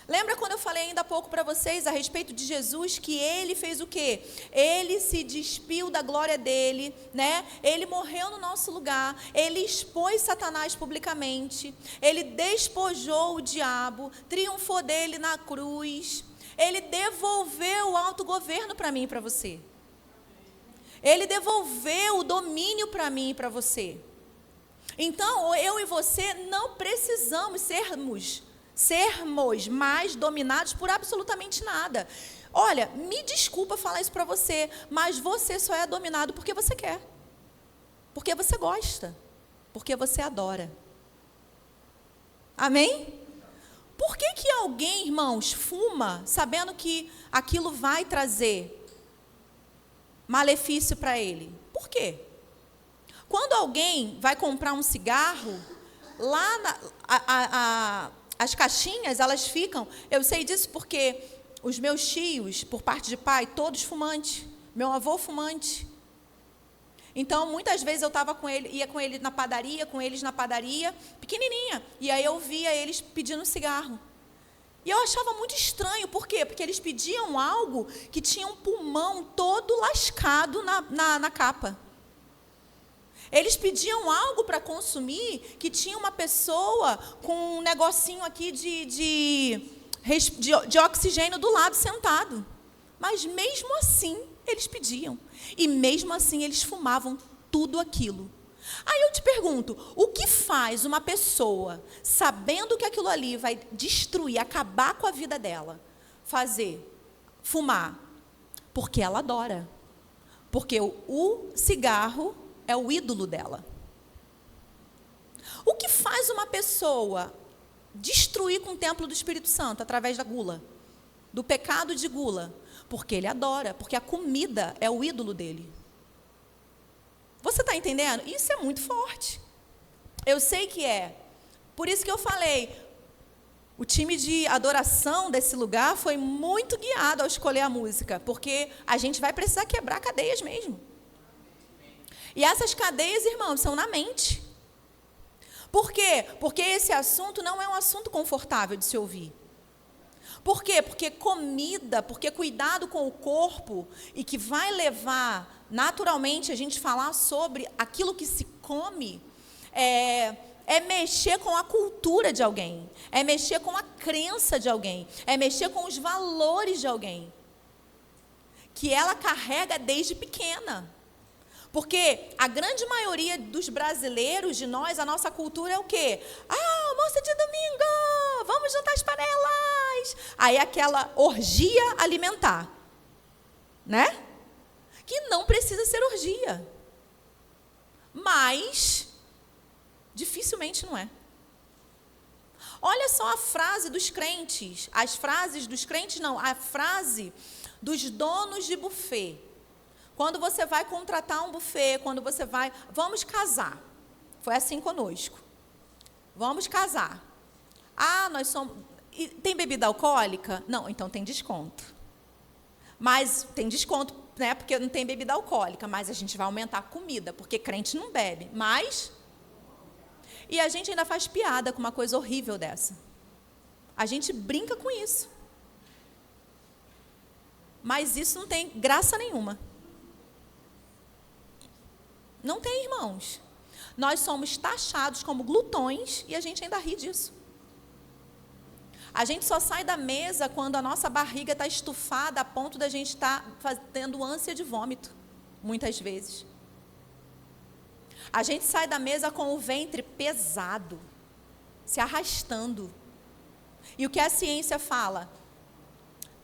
Lembra quando eu falei ainda há pouco para vocês a respeito de Jesus, que ele fez o quê? Ele se despiu da glória dele, né? Ele morreu no nosso lugar, ele expôs Satanás publicamente, ele despojou o diabo, triunfou dele na cruz, ele devolveu o autogoverno para mim e para você. Ele devolveu o domínio para mim e para você. Então, eu e você não precisamos sermos mais dominados por absolutamente nada. Olha, me desculpa falar isso para você, mas você só é dominado porque você quer. Porque você gosta. Porque você adora. Amém? Por que alguém, irmãos, fuma sabendo que aquilo vai trazer malefício para ele? Por quê? Quando alguém vai comprar um cigarro, lá as caixinhas, elas ficam... Eu sei disso porque os meus tios, por parte de pai, todos fumantes. Meu avô fumante. Então, muitas vezes eu ia com ele na padaria, com eles na padaria, pequenininha. E aí eu via eles pedindo cigarro. E eu achava muito estranho. Por quê? Porque eles pediam algo que tinha um pulmão todo lascado na capa. Eles pediam algo para consumir que tinha uma pessoa com um negocinho aqui de oxigênio do lado sentado. Mas mesmo assim eles pediam. E mesmo assim eles fumavam tudo aquilo. Aí eu te pergunto, o que faz uma pessoa, sabendo que aquilo ali vai destruir, acabar com a vida dela, fumar? Porque ela adora. Porque o cigarro é o ídolo dela. O que faz uma pessoa destruir com o templo do Espírito Santo através da gula? Do pecado de gula? Porque ele adora, porque a comida é o ídolo dele. Você está entendendo? Isso é muito forte. Eu sei que é. Por isso que eu falei, o time de adoração desse lugar foi muito guiado ao escolher a música, porque a gente vai precisar quebrar cadeias mesmo. E essas cadeias, irmãos, são na mente. Por quê? Porque esse assunto não é um assunto confortável de se ouvir. Por quê? Porque comida, porque cuidado com o corpo, e que vai levar, naturalmente, a gente falar sobre aquilo que se come, é mexer com a cultura de alguém, é mexer com a crença de alguém, é mexer com os valores de alguém, que ela carrega desde pequena. Porque a grande maioria dos brasileiros, de nós, a nossa cultura é o quê? Almoço de domingo, vamos juntar as panelas. Aí aquela orgia alimentar, né? Que não precisa ser orgia. Mas Dificilmente não é. Olha só a frase dos crentes, as frases dos crentes não, a frase dos donos de buffet. Quando você vai contratar um buffet, quando você vai, vamos casar. Foi assim conosco. Vamos casar. Ah, nós somos, e tem bebida alcoólica? Não, então tem desconto. Mas tem desconto, né, porque não tem bebida alcoólica, mas a gente vai aumentar a comida, porque crente não bebe, mas... E a gente ainda faz piada com uma coisa horrível dessa. A gente brinca com isso. Mas isso não tem graça nenhuma. Não tem, irmãos. Nós somos taxados como glutões e a gente ainda ri disso. A gente só sai da mesa quando a nossa barriga está estufada a ponto da gente estar tendo ânsia de vômito, muitas vezes. A gente sai da mesa com o ventre pesado, se arrastando. E o que a ciência fala?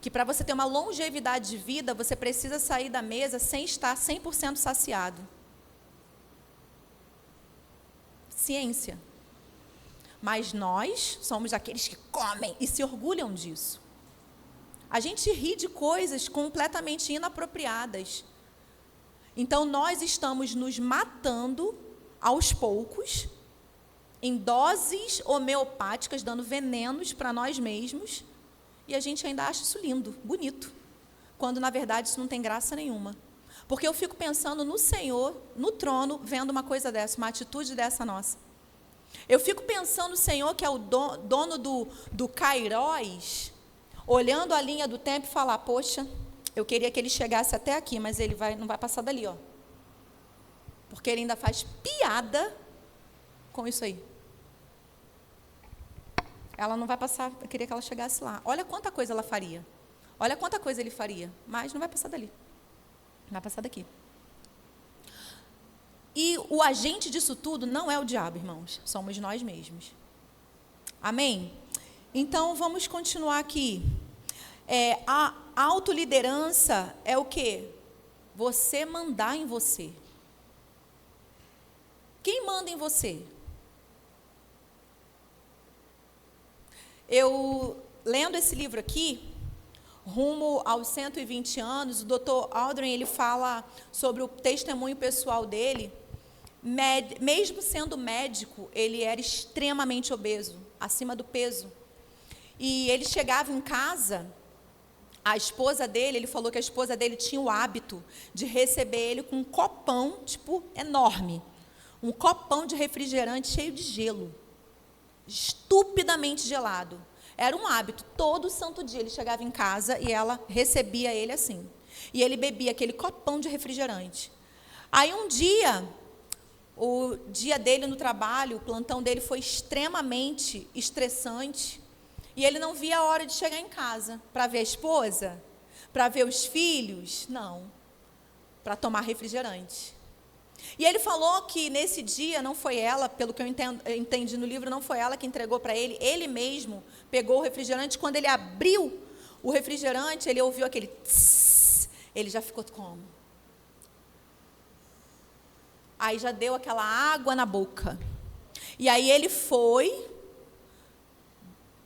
Que para você ter uma longevidade de vida, você precisa sair da mesa sem estar 100% saciado. Ciência. Mas nós somos aqueles que comem e se orgulham disso. A gente ri de coisas completamente inapropriadas. Então, nós estamos nos matando aos poucos, em doses homeopáticas, dando venenos para nós mesmos, e a gente ainda acha isso lindo, bonito, quando, na verdade, isso não tem graça nenhuma. Porque eu fico pensando no Senhor, no trono, vendo uma coisa dessa, uma atitude dessa nossa. Eu fico pensando no Senhor, que é o dono do Kairos, olhando a linha do tempo e falar, poxa, eu queria que ele chegasse até aqui, mas ele não vai passar dali, ó. Porque ele ainda faz piada com isso aí. Ela não vai passar, eu queria que ela chegasse lá. Olha quanta coisa ela faria. Olha quanta coisa ele faria, mas não vai passar dali. Não vai passar daqui. E o agente disso tudo não é o diabo, irmãos. Somos nós mesmos. Amém? Então, vamos continuar aqui. A autoliderança é o quê? Você mandar em você. Quem manda em você? Eu, lendo esse livro aqui, rumo aos 120 anos, o Dr. Aldrin, ele fala sobre o testemunho pessoal dele. Mesmo sendo médico, ele era extremamente obeso, acima do peso. E ele chegava em casa, a esposa dele, ele falou que a esposa dele tinha o hábito de receber ele com um copão, tipo, enorme. Um copão de refrigerante cheio de gelo. Estupidamente gelado. Era um hábito. Todo santo dia ele chegava em casa e ela recebia ele assim. E ele bebia aquele copão de refrigerante. Aí um dia, o dia dele no trabalho, o plantão dele foi extremamente estressante. E ele não via a hora de chegar em casa para ver a esposa, para ver os filhos. Não. Para tomar refrigerante. E ele falou que nesse dia não foi ela, pelo que eu entendi no livro, não foi ela que entregou para ele. Ele mesmo pegou o refrigerante. Quando ele abriu o refrigerante, ele ouviu aquele tss, ele já ficou como? Aí já deu aquela água na boca. E aí ele foi,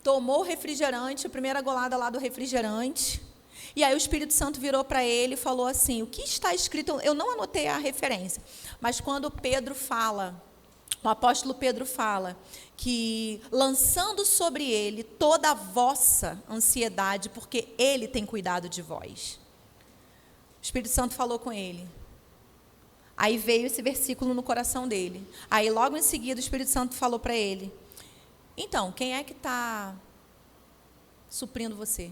tomou o refrigerante, a primeira golada lá do refrigerante. E aí o Espírito Santo virou para ele e falou assim, o que está escrito, eu não anotei a referência, mas quando Pedro fala, o apóstolo Pedro fala, que lançando sobre ele toda a vossa ansiedade, porque ele tem cuidado de vós. O Espírito Santo falou com ele. Aí veio esse versículo no coração dele. Aí logo em seguida o Espírito Santo falou para ele, então, quem é que está suprindo você?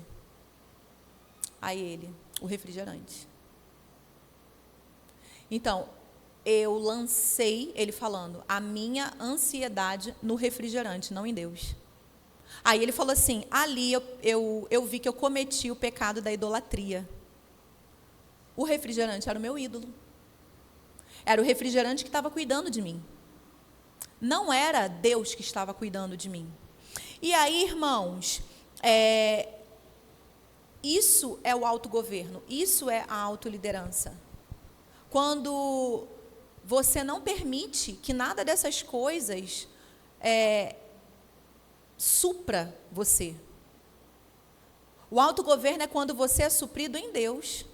Aí ele, o refrigerante. Então, eu lancei, ele falando, a minha ansiedade no refrigerante, não em Deus. Aí ele falou assim, ali eu vi que eu cometi o pecado da idolatria. O refrigerante era o meu ídolo. Era o refrigerante que estava cuidando de mim. Não era Deus que estava cuidando de mim. E aí, irmãos, isso é o autogoverno, isso é a autoliderança. Quando você não permite que nada dessas coisas supra você. O autogoverno é quando você é suprido em Deus.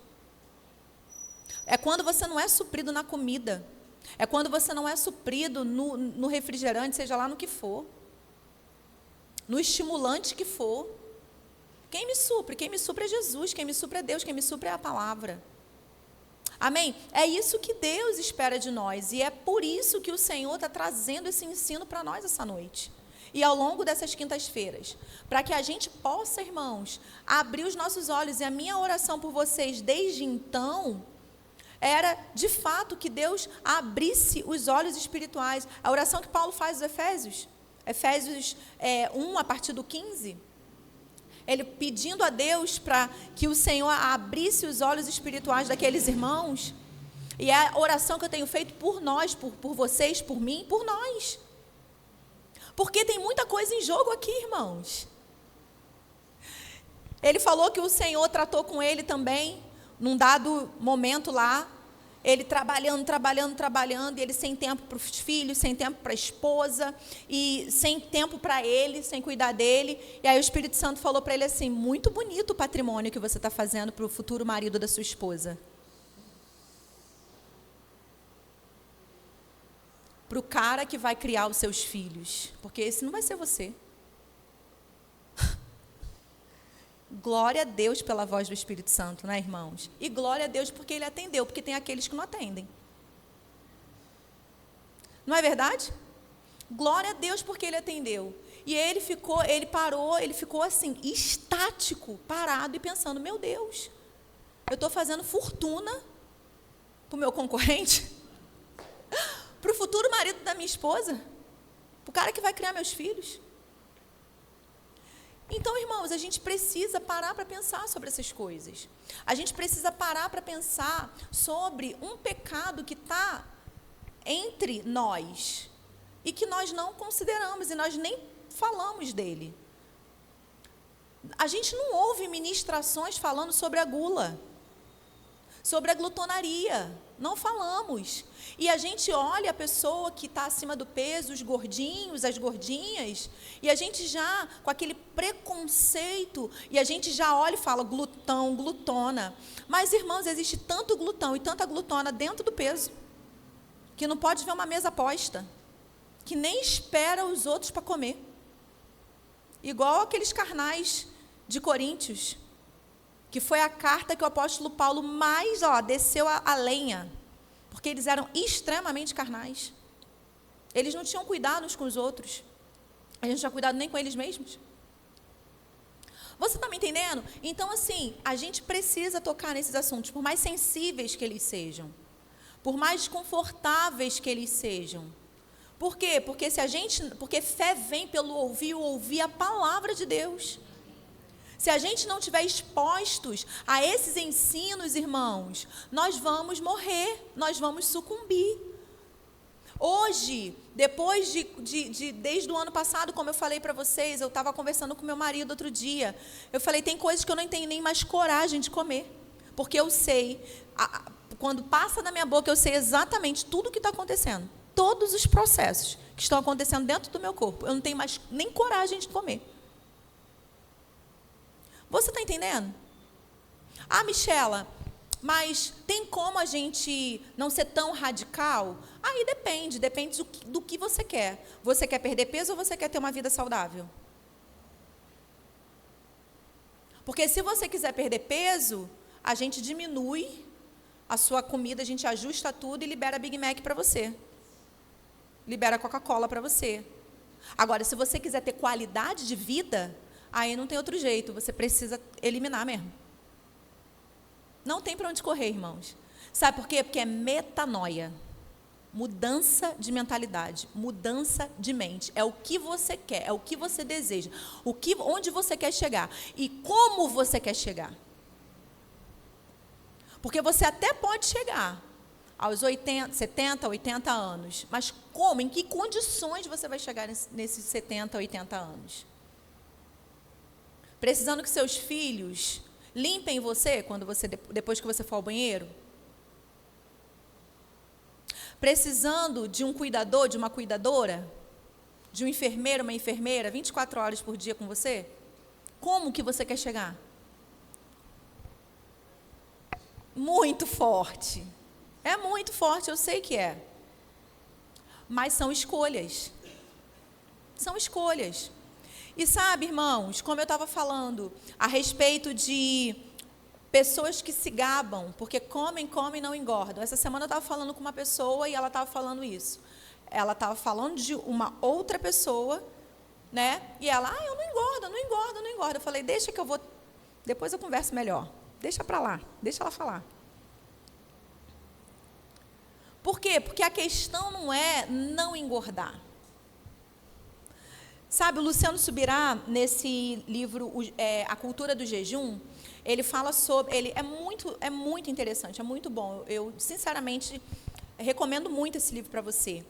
É quando você não é suprido na comida. É quando você não é suprido no refrigerante, seja lá no que for. No estimulante que for. Quem me supre? Quem me supre é Jesus. Quem me supre é Deus. Quem me supre é a palavra. Amém? É isso que Deus espera de nós. E é por isso que o Senhor está trazendo esse ensino para nós essa noite. E ao longo dessas quintas-feiras. Para que a gente possa, irmãos, abrir os nossos olhos. E a minha oração por vocês desde então era, de fato, que Deus abrisse os olhos espirituais. A oração que Paulo faz aos Efésios. Efésios 1, a partir do 15. Ele pedindo a Deus para que o Senhor abrisse os olhos espirituais daqueles irmãos. E é a oração que eu tenho feito por nós, por vocês, por mim, por nós. Porque tem muita coisa em jogo aqui, irmãos. Ele falou que o Senhor tratou com ele também, num dado momento lá. Ele trabalhando, e ele sem tempo para os filhos, sem tempo para a esposa, e sem tempo para ele, sem cuidar dele. E aí o Espírito Santo falou para ele assim: muito bonito o patrimônio que você está fazendo para o futuro marido da sua esposa. Para o cara que vai criar os seus filhos. Porque esse não vai ser você. Glória a Deus pela voz do Espírito Santo, né, irmãos? E glória a Deus porque ele atendeu, porque tem aqueles que não atendem. Não é verdade? Glória a Deus porque ele atendeu. E ele ficou assim, estático, parado e pensando: meu Deus, eu estou fazendo fortuna para o meu concorrente, para o futuro marido da minha esposa, para o cara que vai criar meus filhos. Então, irmãos, a gente precisa parar para pensar sobre essas coisas. A gente precisa parar para pensar sobre um pecado que está entre nós e que nós não consideramos e nós nem falamos dele. A gente não ouve ministrações falando sobre a gula, sobre a glutonaria. Não falamos. E a gente olha a pessoa que está acima do peso, os gordinhos, as gordinhas, e a gente já, com aquele preconceito, e a gente já olha e fala: glutão, glutona. Mas, irmãos, existe tanto glutão e tanta glutona dentro do peso, que não pode ver uma mesa posta, que nem espera os outros para comer. Igual aqueles carnais de Coríntios, que foi a carta que o apóstolo Paulo mais desceu a lenha, porque eles eram extremamente carnais. Eles não tinham cuidado uns com os outros. Eles não tinham cuidado nem com eles mesmos. Você está me entendendo? Então, assim, a gente precisa tocar nesses assuntos, por mais sensíveis que eles sejam, por mais desconfortáveis que eles sejam. Por quê? Porque fé vem pelo ouvir a palavra de Deus. Se a gente não estiver expostos a esses ensinos, irmãos, nós vamos morrer, nós vamos sucumbir. Hoje, depois desde o ano passado, como eu falei para vocês, eu estava conversando com meu marido outro dia, eu falei: tem coisas que eu não tenho nem mais coragem de comer, porque eu sei, quando passa na minha boca, eu sei exatamente tudo o que está acontecendo, todos os processos que estão acontecendo dentro do meu corpo, eu não tenho mais nem coragem de comer. Você está entendendo? Michela, mas tem como a gente não ser tão radical? Aí depende do que você quer. Você quer perder peso ou você quer ter uma vida saudável? Porque se você quiser perder peso, a gente diminui a sua comida, a gente ajusta tudo e libera Big Mac para você. Libera Coca-Cola para você. Agora, se você quiser ter qualidade de vida, aí não tem outro jeito, você precisa eliminar mesmo. Não tem para onde correr, irmãos. Sabe por quê? Porque é metanoia. Mudança de mentalidade, mudança de mente. É o que você quer, é o que você deseja, onde você quer chegar e como você quer chegar. Porque você até pode chegar aos 70, 80 anos, mas como? Em que condições você vai chegar nesses 70, 80 anos? Precisando que seus filhos limpem você depois que você for ao banheiro? precisando de um cuidador, de uma cuidadora, de um enfermeiro, uma enfermeira, 24 horas por dia com você? Como que você quer chegar? Muito forte. É muito forte, eu sei que é. Mas são escolhas. São escolhas. E sabe, irmãos, como eu estava falando a respeito de pessoas que se gabam, porque comem e não engordam. Essa semana eu estava falando com uma pessoa e ela estava falando isso. Ela estava falando de uma outra pessoa, né? E ela, eu não engordo. Eu falei, deixa que eu vou, depois eu converso melhor. Deixa para lá, deixa ela falar. Por quê? Porque a questão não é não engordar. Sabe, o Luciano Subirá, nesse livro, A Cultura do Jejum, ele fala sobre, é muito interessante, é muito bom. Eu, sinceramente, recomendo muito esse livro para você.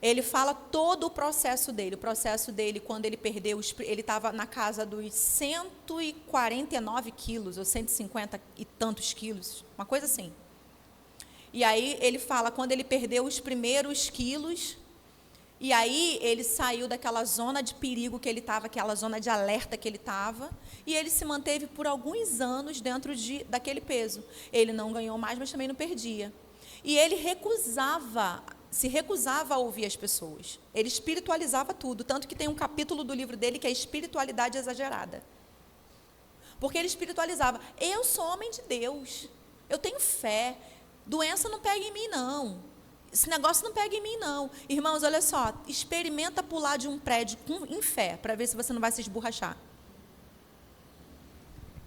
Ele fala todo o processo dele. O processo dele, quando ele perdeu, ele estava na casa dos 149 quilos, ou 150 e tantos quilos, uma coisa assim. E aí ele fala, quando ele perdeu os primeiros quilos, e aí ele saiu daquela zona de perigo que ele estava, aquela zona de alerta que ele estava, e ele se manteve por alguns anos dentro daquele peso. Ele não ganhou mais, mas também não perdia. E ele se recusava a ouvir as pessoas. Ele espiritualizava tudo, tanto que tem um capítulo do livro dele que é espiritualidade exagerada. Porque ele espiritualizava, eu sou homem de Deus, eu tenho fé, doença não pega em mim não, esse negócio não pega em mim não. Irmãos, olha só, experimenta pular de um prédio em fé, para ver se você não vai se esborrachar.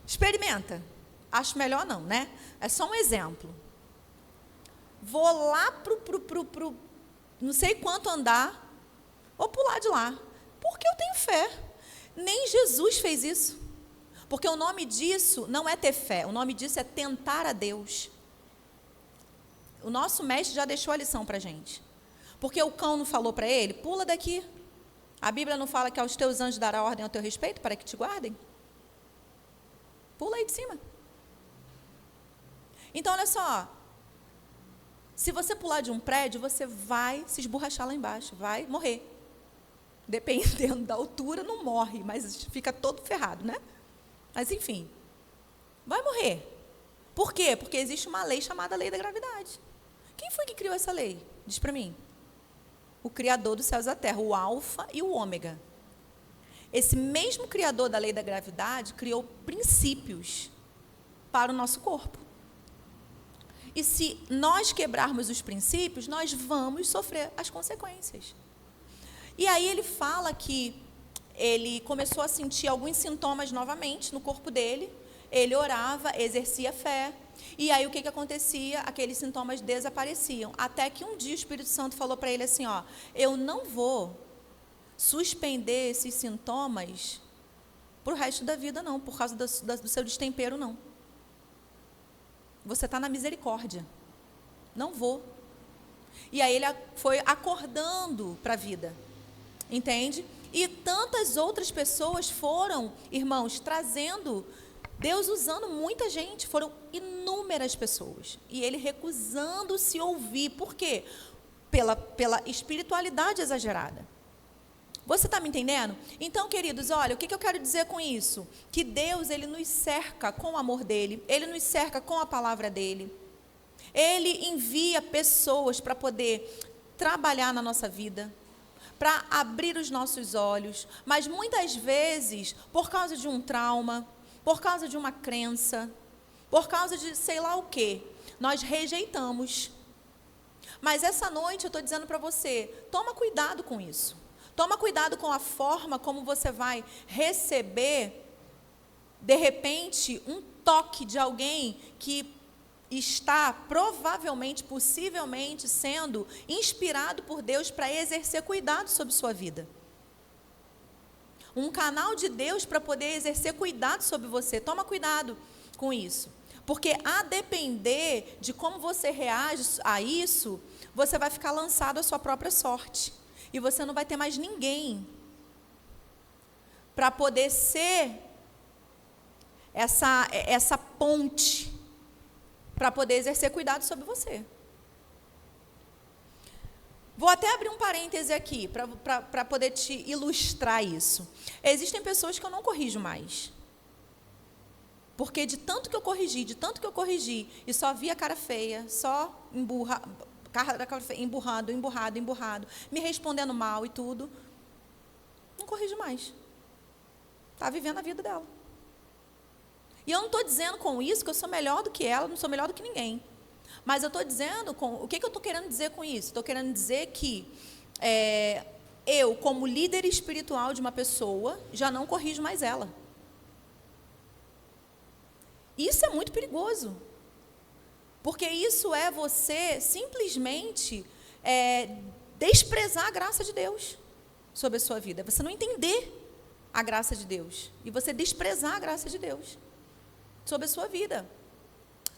Experimenta. Acho melhor não, né? É só um exemplo. Vou lá pro não sei quanto andar, vou pular de lá, porque eu tenho fé. Nem Jesus fez isso, porque o nome disso não é ter fé, o nome disso é tentar a Deus. O nosso mestre já deixou a lição para a gente, porque o cão não falou para ele, pula daqui. A Bíblia não fala que aos teus anjos dará ordem ao teu respeito para que te guardem? Pula aí de cima. Então, olha só, se você pular de um prédio, você vai se esborrachar lá embaixo, vai morrer. Dependendo da altura, não morre, mas fica todo ferrado, né? Mas, enfim, vai morrer. Por quê? Porque existe uma lei chamada lei da gravidade. Quem foi que criou essa lei? Diz para mim. O Criador dos céus e da terra, o Alfa e o Ômega. Esse mesmo Criador da lei da gravidade criou princípios para o nosso corpo. E se nós quebrarmos os princípios, nós vamos sofrer as consequências. E aí ele fala que ele começou a sentir alguns sintomas novamente no corpo dele. Ele orava, exercia fé. E aí o que acontecia? Aqueles sintomas desapareciam. Até que um dia o Espírito Santo falou para ele assim, eu não vou suspender esses sintomas para o resto da vida não, por causa do seu destempero não. Você está na misericórdia. Não vou. E aí ele foi acordando para a vida. Entende? E tantas outras pessoas foram, irmãos, trazendo, Deus usando muita gente, foram inúmeras pessoas. E ele recusando-se ouvir. Por quê? Pela espiritualidade exagerada. Você está me entendendo? Então, queridos, olha, o que eu quero dizer com isso? Que Deus, Ele nos cerca com o amor dEle, Ele nos cerca com a palavra dEle. Ele envia pessoas para poder trabalhar na nossa vida, para abrir os nossos olhos, mas muitas vezes, por causa de um trauma, por causa de uma crença, por causa de sei lá o quê, nós rejeitamos. Mas essa noite eu estou dizendo para você, toma cuidado com isso. Toma cuidado com a forma como você vai receber, de repente, um toque de alguém que está provavelmente, possivelmente, sendo inspirado por Deus para exercer cuidado sobre sua vida. Um canal de Deus para poder exercer cuidado sobre você. Toma cuidado com isso. Porque a depender de como você reage a isso, você vai ficar lançado à sua própria sorte. E você não vai ter mais ninguém para poder ser essa ponte para poder exercer cuidado sobre você. Vou até abrir um parêntese aqui, para poder te ilustrar isso. Existem pessoas que eu não corrijo mais. Porque de tanto que eu corrigi, e só via cara feia, só emburrado, me respondendo mal e tudo, não corrijo mais. Está vivendo a vida dela. E eu não estou dizendo com isso que eu sou melhor do que ela, não sou melhor do que ninguém. Mas eu estou dizendo, o que eu estou querendo dizer com isso? Estou querendo dizer que eu, como líder espiritual de uma pessoa, já não corrijo mais ela. Isso é muito perigoso. Porque isso é você simplesmente desprezar a graça de Deus sobre a sua vida. Você não entender a graça de Deus. E você desprezar a graça de Deus sobre a sua vida.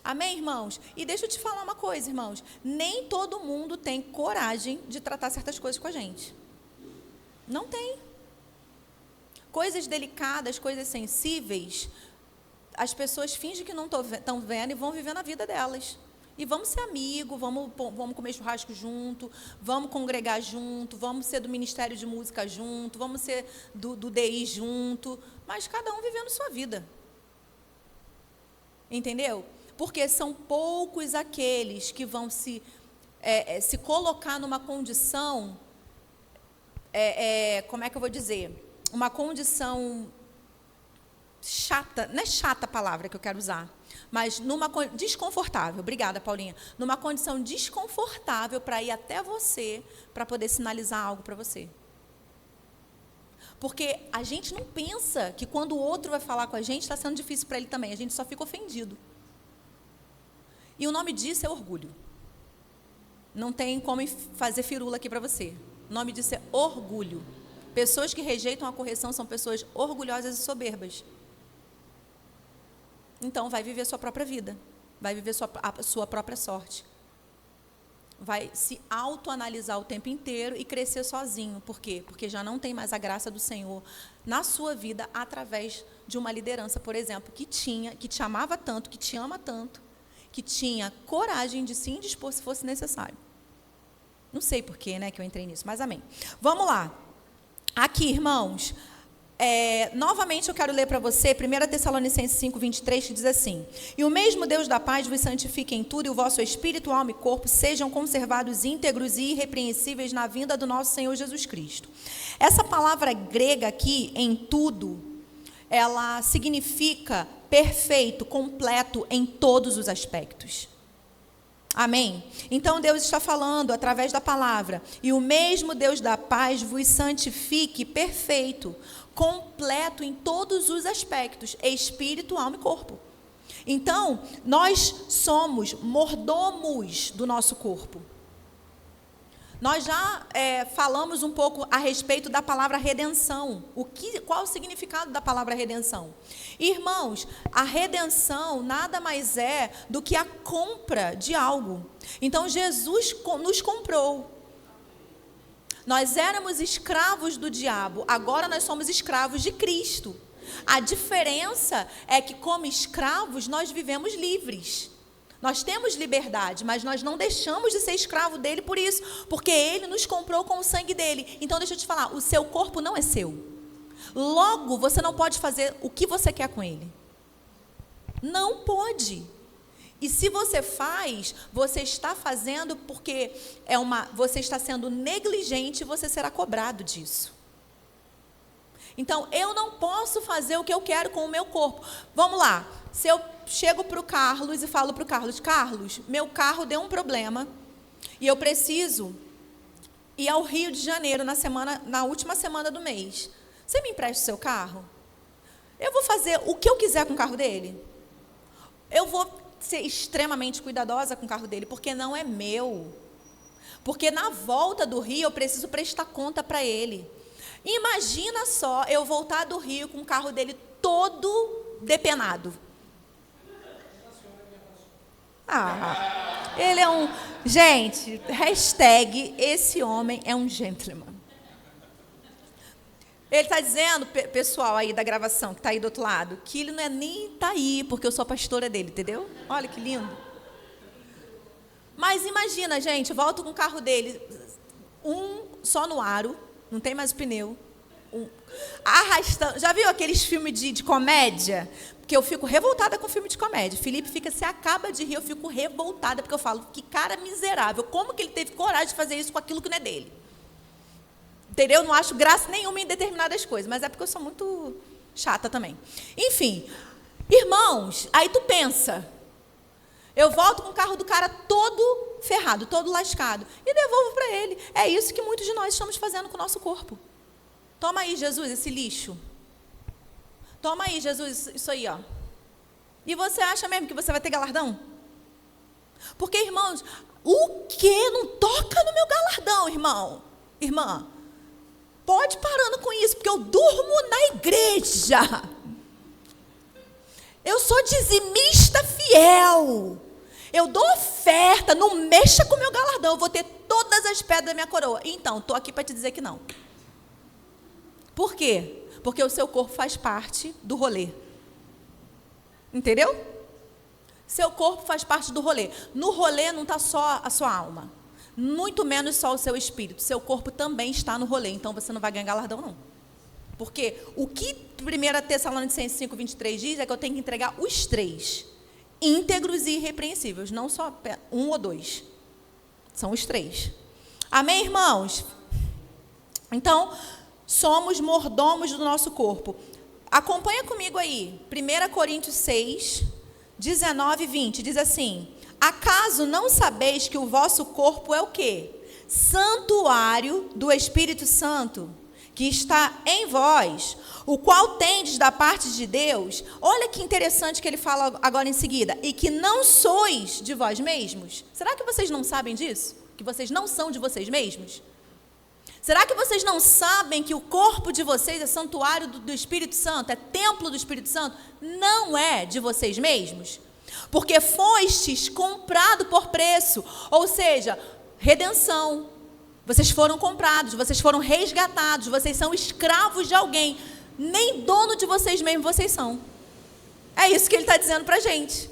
Amém, irmãos? E deixa eu te falar uma coisa, irmãos. Nem todo mundo tem coragem de tratar certas coisas com a gente. Não tem. Coisas delicadas, coisas sensíveis, as pessoas fingem que não estão vendo e vão vivendo a vida delas. E vamos ser amigos, vamos comer churrasco junto, vamos congregar junto, vamos ser do Ministério de Música junto, vamos ser do DI junto, mas cada um vivendo sua vida. Entendeu? Porque são poucos aqueles que vão se colocar numa condição, como é que eu vou dizer? Uma condição chata, não é chata a palavra que eu quero usar, mas desconfortável, obrigada, Paulinha, numa condição desconfortável para ir até você, para poder sinalizar algo para você. Porque a gente não pensa que quando o outro vai falar com a gente, está sendo difícil para ele também, a gente só fica ofendido. E o nome disso é orgulho. Não tem como fazer firula aqui para você. O nome disso é orgulho. Pessoas que rejeitam a correção são pessoas orgulhosas e soberbas. Então, vai viver sua própria vida. Vai viver a sua própria sorte. Vai se autoanalisar o tempo inteiro e crescer sozinho. Por quê? Porque já não tem mais a graça do Senhor na sua vida através de uma liderança, por exemplo, que te amava tanto, que te ama tanto, que tinha coragem de se indispor se fosse necessário. Não sei porquê, né, que eu entrei nisso, mas amém. Vamos lá. Aqui, irmãos, novamente eu quero ler para você 1 Tessalonicenses 5:23, que diz assim: E o mesmo Deus da paz vos santifique em tudo, e o vosso espírito, alma e corpo sejam conservados íntegros e irrepreensíveis na vinda do nosso Senhor Jesus Cristo. Essa palavra grega aqui, em tudo, ela significa perfeito, completo em todos os aspectos. Amém? Então Deus está falando através da palavra. E o mesmo Deus da paz vos santifique perfeito, completo em todos os aspectos, espírito, alma e corpo. Então, nós somos mordomos do nosso corpo. Nós já falamos um pouco a respeito da palavra redenção. Qual o significado da palavra redenção? Irmãos, a redenção nada mais é do que a compra de algo. Então, Jesus nos comprou. Nós éramos escravos do diabo, agora nós somos escravos de Cristo. A diferença é que, como escravos, nós vivemos livres. Nós temos liberdade, mas nós não deixamos de ser escravo dele por isso, porque ele nos comprou com o sangue dele. Então, deixa eu te falar, o seu corpo não é seu. Logo, você não pode fazer o que você quer com ele. Não pode. E se você faz, você está fazendo porque você está sendo negligente e você será cobrado disso. Então, eu não posso fazer o que eu quero com o meu corpo. Vamos lá. Se eu chego para o Carlos e falo para o Carlos: Carlos, meu carro deu um problema e eu preciso ir ao Rio de Janeiro na última semana do mês. Você me empresta o seu carro? Eu vou fazer o que eu quiser com o carro dele? Eu vou ser extremamente cuidadosa com o carro dele, porque não é meu. Porque na volta do Rio eu preciso prestar conta para ele. Imagina só eu voltar do Rio com o carro dele todo depenado. Ele é um... Gente, hashtag, esse homem é um gentleman. Ele está dizendo, pessoal aí da gravação, que está aí do outro lado, que ele não é nem tá aí, porque eu sou a pastora dele, entendeu? Olha que lindo. Mas imagina, gente, volto com o carro dele. um só no aro, não tem mais pneu, arrastando. Já viu aqueles filmes de comédia? Porque eu fico revoltada com filme de comédia. Felipe se acaba de rir, eu fico revoltada, porque eu falo, que cara miserável, como que ele teve coragem de fazer isso com aquilo que não é dele? Entendeu? Não acho graça nenhuma em determinadas coisas, mas é porque eu sou muito chata também. Enfim, irmãos, aí tu pensa, eu volto com o carro do cara todo ferrado, todo lascado, e devolvo para ele. É isso que muitos de nós estamos fazendo com o nosso corpo. Toma aí, Jesus, esse lixo. Toma aí, Jesus, isso aí, ó. E você acha mesmo que você vai ter galardão? Porque, irmãos, o quê? Não toca no meu galardão, irmão. Irmã, pode parando com isso, porque eu durmo na igreja. Eu sou dizimista fiel. Eu dou oferta, não mexa com o meu galardão. Eu vou ter todas as pedras da minha coroa. Então, estou aqui para te dizer que não. Por quê? Porque o seu corpo faz parte do rolê. Entendeu? Seu corpo faz parte do rolê. No rolê não está só a sua alma. Muito menos só o seu espírito. Seu corpo também está no rolê. Então, você não vai ganhar galardão, não. Porque o que 1 Tessalonicenses 5:23 diz é que eu tenho que entregar os 3. Íntegros e irrepreensíveis. Não só 1 ou 2. São os 3. Amém, irmãos? Então, somos mordomos do nosso corpo. Acompanha comigo aí. 1 Coríntios 6, 19 e 20. Diz assim: acaso não sabeis que o vosso corpo é o quê? Santuário do Espírito Santo, que está em vós, o qual tendes da parte de Deus. Olha que interessante que ele fala agora em seguida. E que não sois de vós mesmos. Será que vocês não sabem disso? Que vocês não são de vocês mesmos? Será que vocês não sabem que o corpo de vocês é santuário do Espírito Santo, é templo do Espírito Santo? Não é de vocês mesmos? Porque fostes comprado por preço, ou seja, redenção. Vocês foram comprados, vocês foram resgatados, vocês são escravos de alguém. Nem dono de vocês mesmos vocês são. É isso que ele está dizendo para a gente.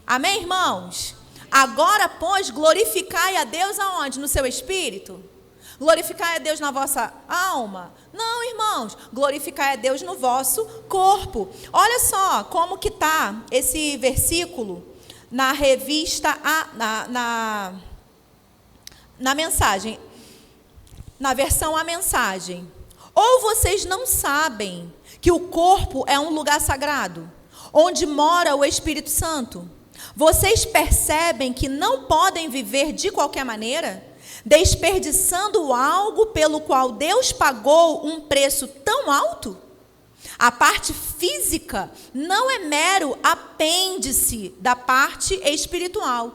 Amém, irmãos? Agora, pois, glorificai a Deus aonde? No seu espírito? Glorificai a Deus na vossa alma? Não, irmãos, glorificai a Deus no vosso corpo. Olha só como que está esse versículo na revista, na mensagem, na versão A Mensagem. Ou vocês não sabem que o corpo é um lugar sagrado, onde mora o Espírito Santo? Vocês percebem que não podem viver de qualquer maneira, desperdiçando algo pelo qual Deus pagou um preço tão alto? A parte física não é mero apêndice da parte espiritual.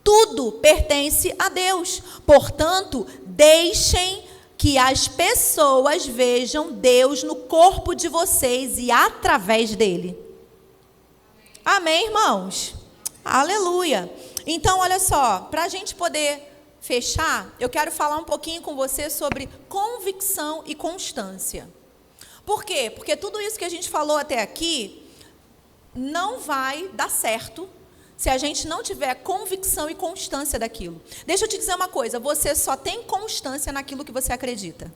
Tudo pertence a Deus. Portanto, deixem que as pessoas vejam Deus no corpo de vocês e através dele. Amém, irmãos? Aleluia. Então, olha só, para a gente poder fechar, eu quero falar um pouquinho com você sobre convicção e constância. Por quê? Porque tudo isso que a gente falou até aqui não vai dar certo se a gente não tiver convicção e constância daquilo. Deixa eu te dizer uma coisa, você só tem constância naquilo que você acredita.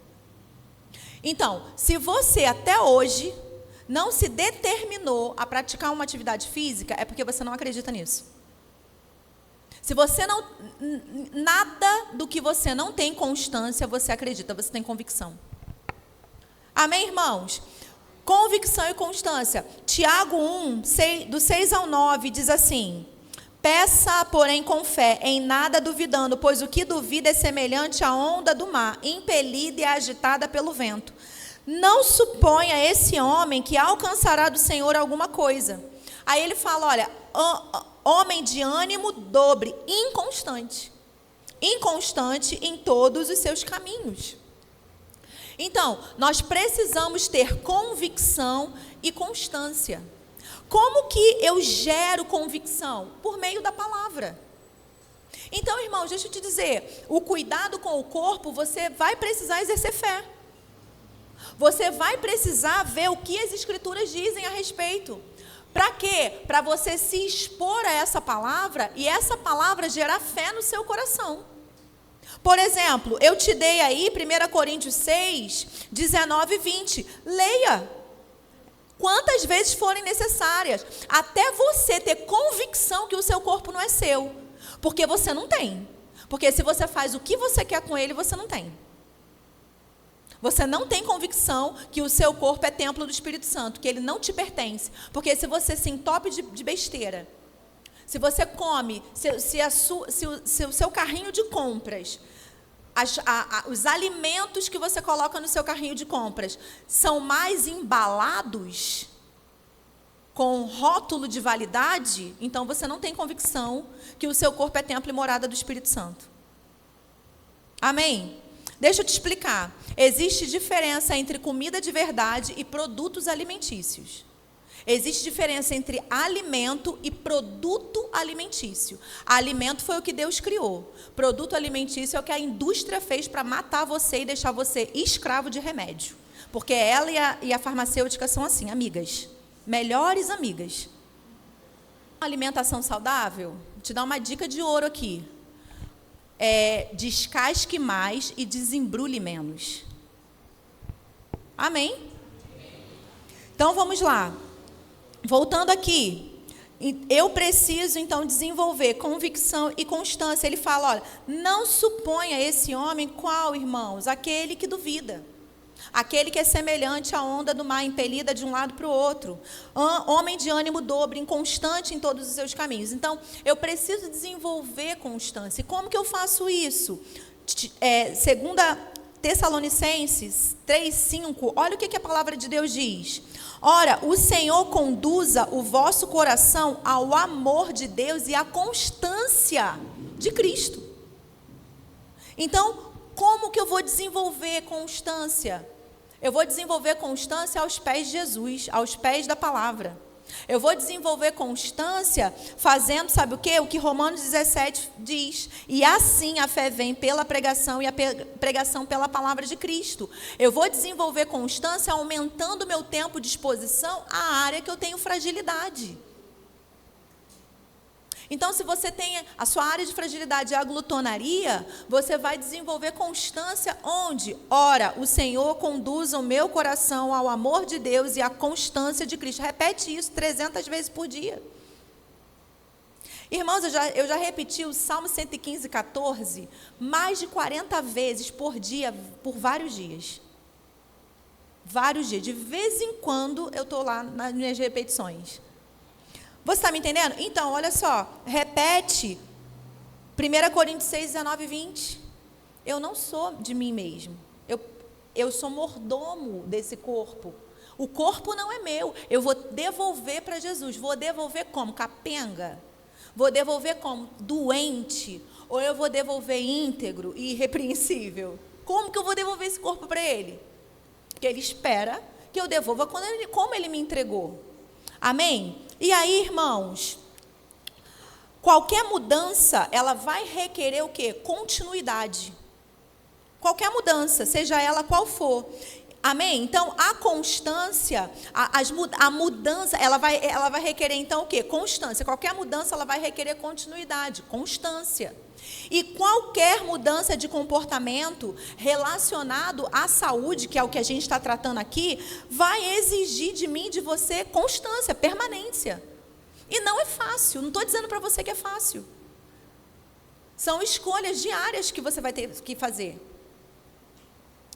Então, se você até hoje não se determinou a praticar uma atividade física, é porque você não acredita nisso. Se você não, nada do que você não tem constância, você acredita, você tem convicção. Amém, irmãos? Convicção e constância. Tiago 1, do 6 ao 9, diz assim: peça, porém, com fé, em nada duvidando, pois o que duvida é semelhante à onda do mar, impelida e agitada pelo vento. Não suponha esse homem que alcançará do Senhor alguma coisa. Aí ele fala, olha, homem de ânimo dobre, inconstante. Inconstante em todos os seus caminhos. Então, nós precisamos ter convicção e constância. Como que eu gero convicção? Por meio da palavra. Então, irmãos, deixa eu te dizer, o cuidado com o corpo, você vai precisar exercer fé. Você vai precisar ver o que as Escrituras dizem a respeito. Para quê? Para você se expor a essa palavra e essa palavra gerar fé no seu coração. Por exemplo, eu te dei aí 1 Coríntios 6, 19 e 20. Leia. Quantas vezes forem necessárias, até você ter convicção que o seu corpo não é seu. Porque você não tem. Porque se você faz o que você quer com ele, você não tem. Você não tem convicção que o seu corpo é templo do Espírito Santo, que ele não te pertence. Porque se você se entope de besteira, se você come, se o seu carrinho de compras, os alimentos que você coloca no seu carrinho de compras são mais embalados com rótulo de validade, então você não tem convicção que o seu corpo é templo e morada do Espírito Santo. Amém? Deixa eu te explicar. Existe diferença entre comida de verdade e produtos alimentícios. Existe diferença entre alimento e produto alimentício. Alimento foi o que Deus criou. Produto alimentício é o que a indústria fez para matar você e deixar você escravo de remédio. Porque ela e a farmacêutica são assim, amigas. Melhores amigas. Alimentação saudável? Vou te dar uma dica de ouro aqui. Descasque mais e desembrulhe menos. Amém? Então, vamos lá. Voltando aqui, eu preciso, então, desenvolver convicção e constância. Ele fala, olha, não suponha esse homem qual, irmãos? Aquele que duvida. Aquele que é semelhante à onda do mar, impelida de um lado para o outro. Homem de ânimo dobre, inconstante em todos os seus caminhos. Então, eu preciso desenvolver constância. E como que eu faço isso? Segunda Tessalonicenses 3:5, olha o que a palavra de Deus diz. Ora, o Senhor conduza o vosso coração ao amor de Deus e à constância de Cristo. Então, como que eu vou desenvolver constância? Eu vou desenvolver constância aos pés de Jesus, aos pés da palavra. Eu vou desenvolver constância fazendo, sabe o quê? O que Romanos 17 diz. E assim a fé vem pela pregação e a pregação pela palavra de Cristo. Eu vou desenvolver constância aumentando o meu tempo de exposição à área que eu tenho fragilidade. Então, se você tem a sua área de fragilidade é a glutonaria, você vai desenvolver constância onde? Ora, o Senhor conduza o meu coração ao amor de Deus e à constância de Cristo. Repete isso 300 vezes por dia. Irmãos, eu já repeti o Salmo 115, 14, mais de 40 vezes por dia, por vários dias. Vários dias. De vez em quando, eu estou lá nas minhas repetições. Você está me entendendo? Então, olha só, repete 1 Coríntios 6, 19 e 20. Eu não sou de mim mesmo. Eu sou mordomo desse corpo. O corpo não é meu. Eu vou devolver para Jesus. Vou devolver como? Capenga? Vou devolver como? Doente? Ou eu vou devolver íntegro e irrepreensível? Como que eu vou devolver esse corpo para Ele? Porque Ele espera que eu devolva como Ele me entregou. Amém? E aí, irmãos, qualquer mudança, ela vai requerer o quê? Continuidade. Qualquer mudança, seja ela qual for. Amém? Então, a constância, a mudança, ela vai requerer, então, o quê? Constância. Qualquer mudança, ela vai requerer continuidade, constância. E qualquer mudança de comportamento relacionado à saúde, que é o que a gente está tratando aqui, vai exigir de mim, de você, constância, permanência. E não é fácil, não estou dizendo para você que é fácil. São escolhas diárias que você vai ter que fazer.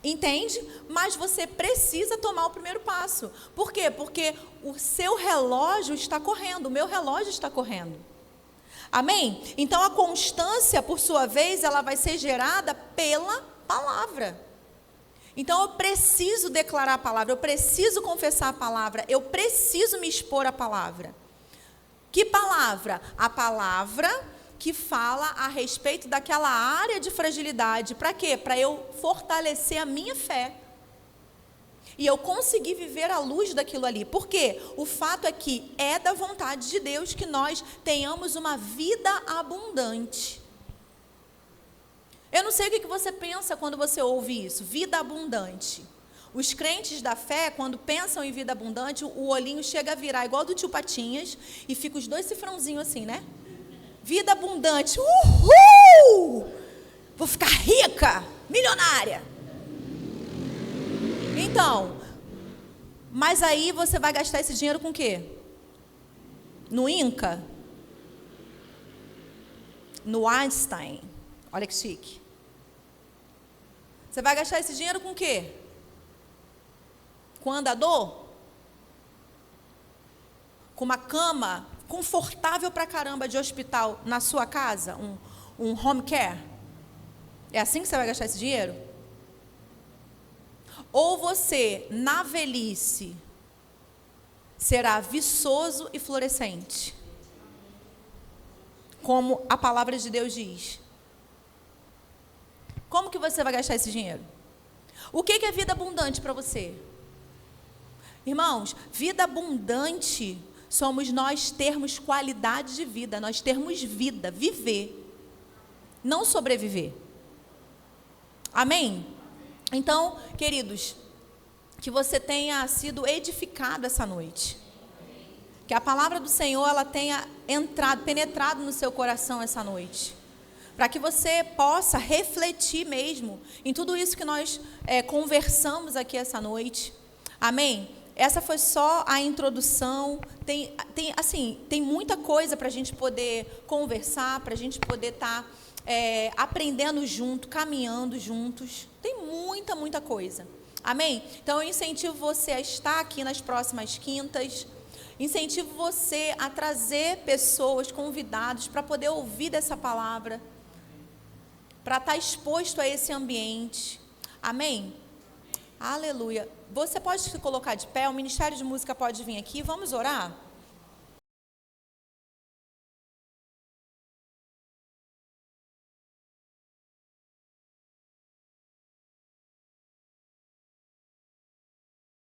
Entende? Mas você precisa tomar o primeiro passo. Por quê? Porque o seu relógio está correndo, o meu relógio está correndo. Amém? Então, a constância, por sua vez, ela vai ser gerada pela palavra. Então, eu preciso declarar a palavra, eu preciso confessar a palavra, eu preciso me expor à palavra. Que palavra? A palavra que fala a respeito daquela área de fragilidade. Para quê? Para eu fortalecer a minha fé. E eu conseguir viver à luz daquilo ali. Por quê? O fato é que é da vontade de Deus que nós tenhamos uma vida abundante. Eu não sei o que você pensa quando você ouve isso. Vida abundante. Os crentes da fé, quando pensam em vida abundante, o olhinho chega a virar igual do tio Patinhas e fica os dois cifrãozinhos assim, né? Vida abundante. Uhul! Vou ficar rica, milionária. Então, mas aí você vai gastar esse dinheiro com o quê? No Inca? No Einstein? Olha que chique. Você vai gastar esse dinheiro com o quê? Com andador? Com uma cama confortável pra caramba de hospital na sua casa? Um home care? É assim que você vai gastar esse dinheiro? Ou você, na velhice, será viçoso e florescente? Como a palavra de Deus diz. Como que você vai gastar esse dinheiro? O que é vida abundante para você? Irmãos, vida abundante somos nós termos qualidade de vida, nós termos vida, viver, não sobreviver. Amém? Então, queridos, que você tenha sido edificado essa noite. Que a palavra do Senhor, ela tenha entrado, penetrado no seu coração essa noite. Para que você possa refletir mesmo em tudo isso que nós conversamos aqui essa noite. Amém? Essa foi só a introdução. Tem muita coisa para a gente poder conversar, para a gente poder estar aprendendo junto, caminhando juntos. Tem muita coisa. Amém? Então eu incentivo você a estar aqui nas próximas quintas. Incentivo você a trazer pessoas, convidados, para poder ouvir dessa palavra, para estar exposto a esse ambiente. Amém? Aleluia. Você pode se colocar de pé, o Ministério de Música pode vir aqui, vamos orar?